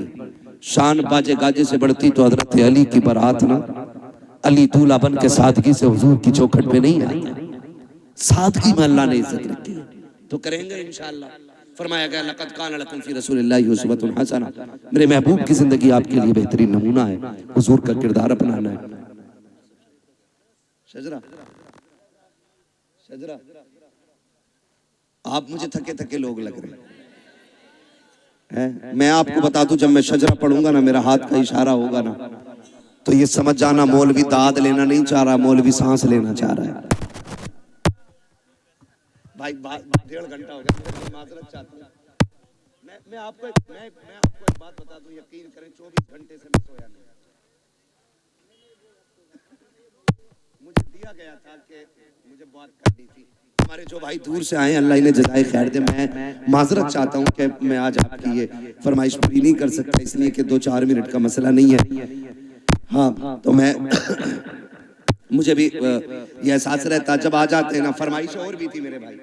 शान बाजे गाजे से बढ़ती तो हजरत अली की बारात ना, अली दूल्हा बन के सादगी से हुजूर की चौखट पे नहीं आई, सादगी में अल्लाह ने इज्जत रखी, तो करेंगे इंशाअल्लाह। फरमाया गया लक़द कान लकुम फ़ी रसूलिल्लाहि उस्वतुन हसना, मेरे महबूब की जिंदगी आपके लिए बेहतरीन नमूना है, हुजूर का किरदार अपनाना है। शजरा शजरा, आप मुझे थके थके लोग लग रहे हैं। मैं आपको बता दूं, जब मैं शजरा पढ़ूंगा ना, मेरा हाथ का इशारा होगा ना, तो ये समझ जाना मौलवी दाद लेना नहीं चाह रहा, मौलवी सांस लेना चाह रहा है। भाई 1.5 घंटा हो गया, मैं माजरत चाहता हूँ। मैं आपको एक बात बता दूं, यकीन करें 24 घंटे से मैं सोया नहीं। मुझे दिया गया था कि मुझे बात करनी थी, हमारे जो भाई दूर से आए अल्लाह इन्हें जज़ाए खैर दे, मैं माजरत चाहता हूँ कि मैं आज आपकी ये फरमाइश पूरी नहीं कर सकता, इसलिए कि 2-4 मिनट का मसला नहीं है। हाँ, तो मैं मुझे भी ये एहसास रहता जब आ जाते हैं ना, फरमाइश और भी थी मेरे भाई,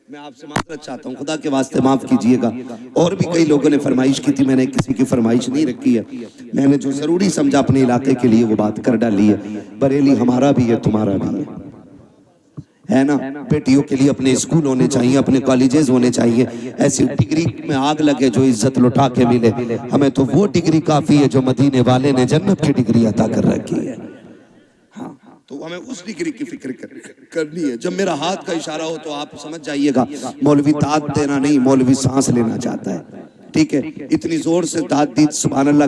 मैं आपसे माफरत चाहता हूँ, खुदा के वास्ते माफ कीजिएगा। और भी कई लोगों ने फरमाइश की थी, मैंने किसी की फरमाइश नहीं रखी है, मैंने जो जरूरी समझा अपने इलाके के लिए वो बात कर डाली है। बरेली हमारा भी है, तुम्हारा भी है ना। बेटियों के लिए अपने स्कूल होने चाहिए, अपने कॉलेजेस होने चाहिए, ऐसी डिग्री में आग लगे जो इज्जत लुटा के मिले। हमें तो वो डिग्री काफी है जो मदीने वाले ने जन्नत की डिग्री अता कर रखी है। हाँ, तो हमें उस डिग्री की फिक्र करनी है। जब मेरा हाथ का इशारा हो तो आप समझ जाइएगा, मौलवी दाद देना नहीं, मौलवी सांस लेना चाहता है। ठीक है, इतनी जोर से दाद दी, सुभान अल्लाह।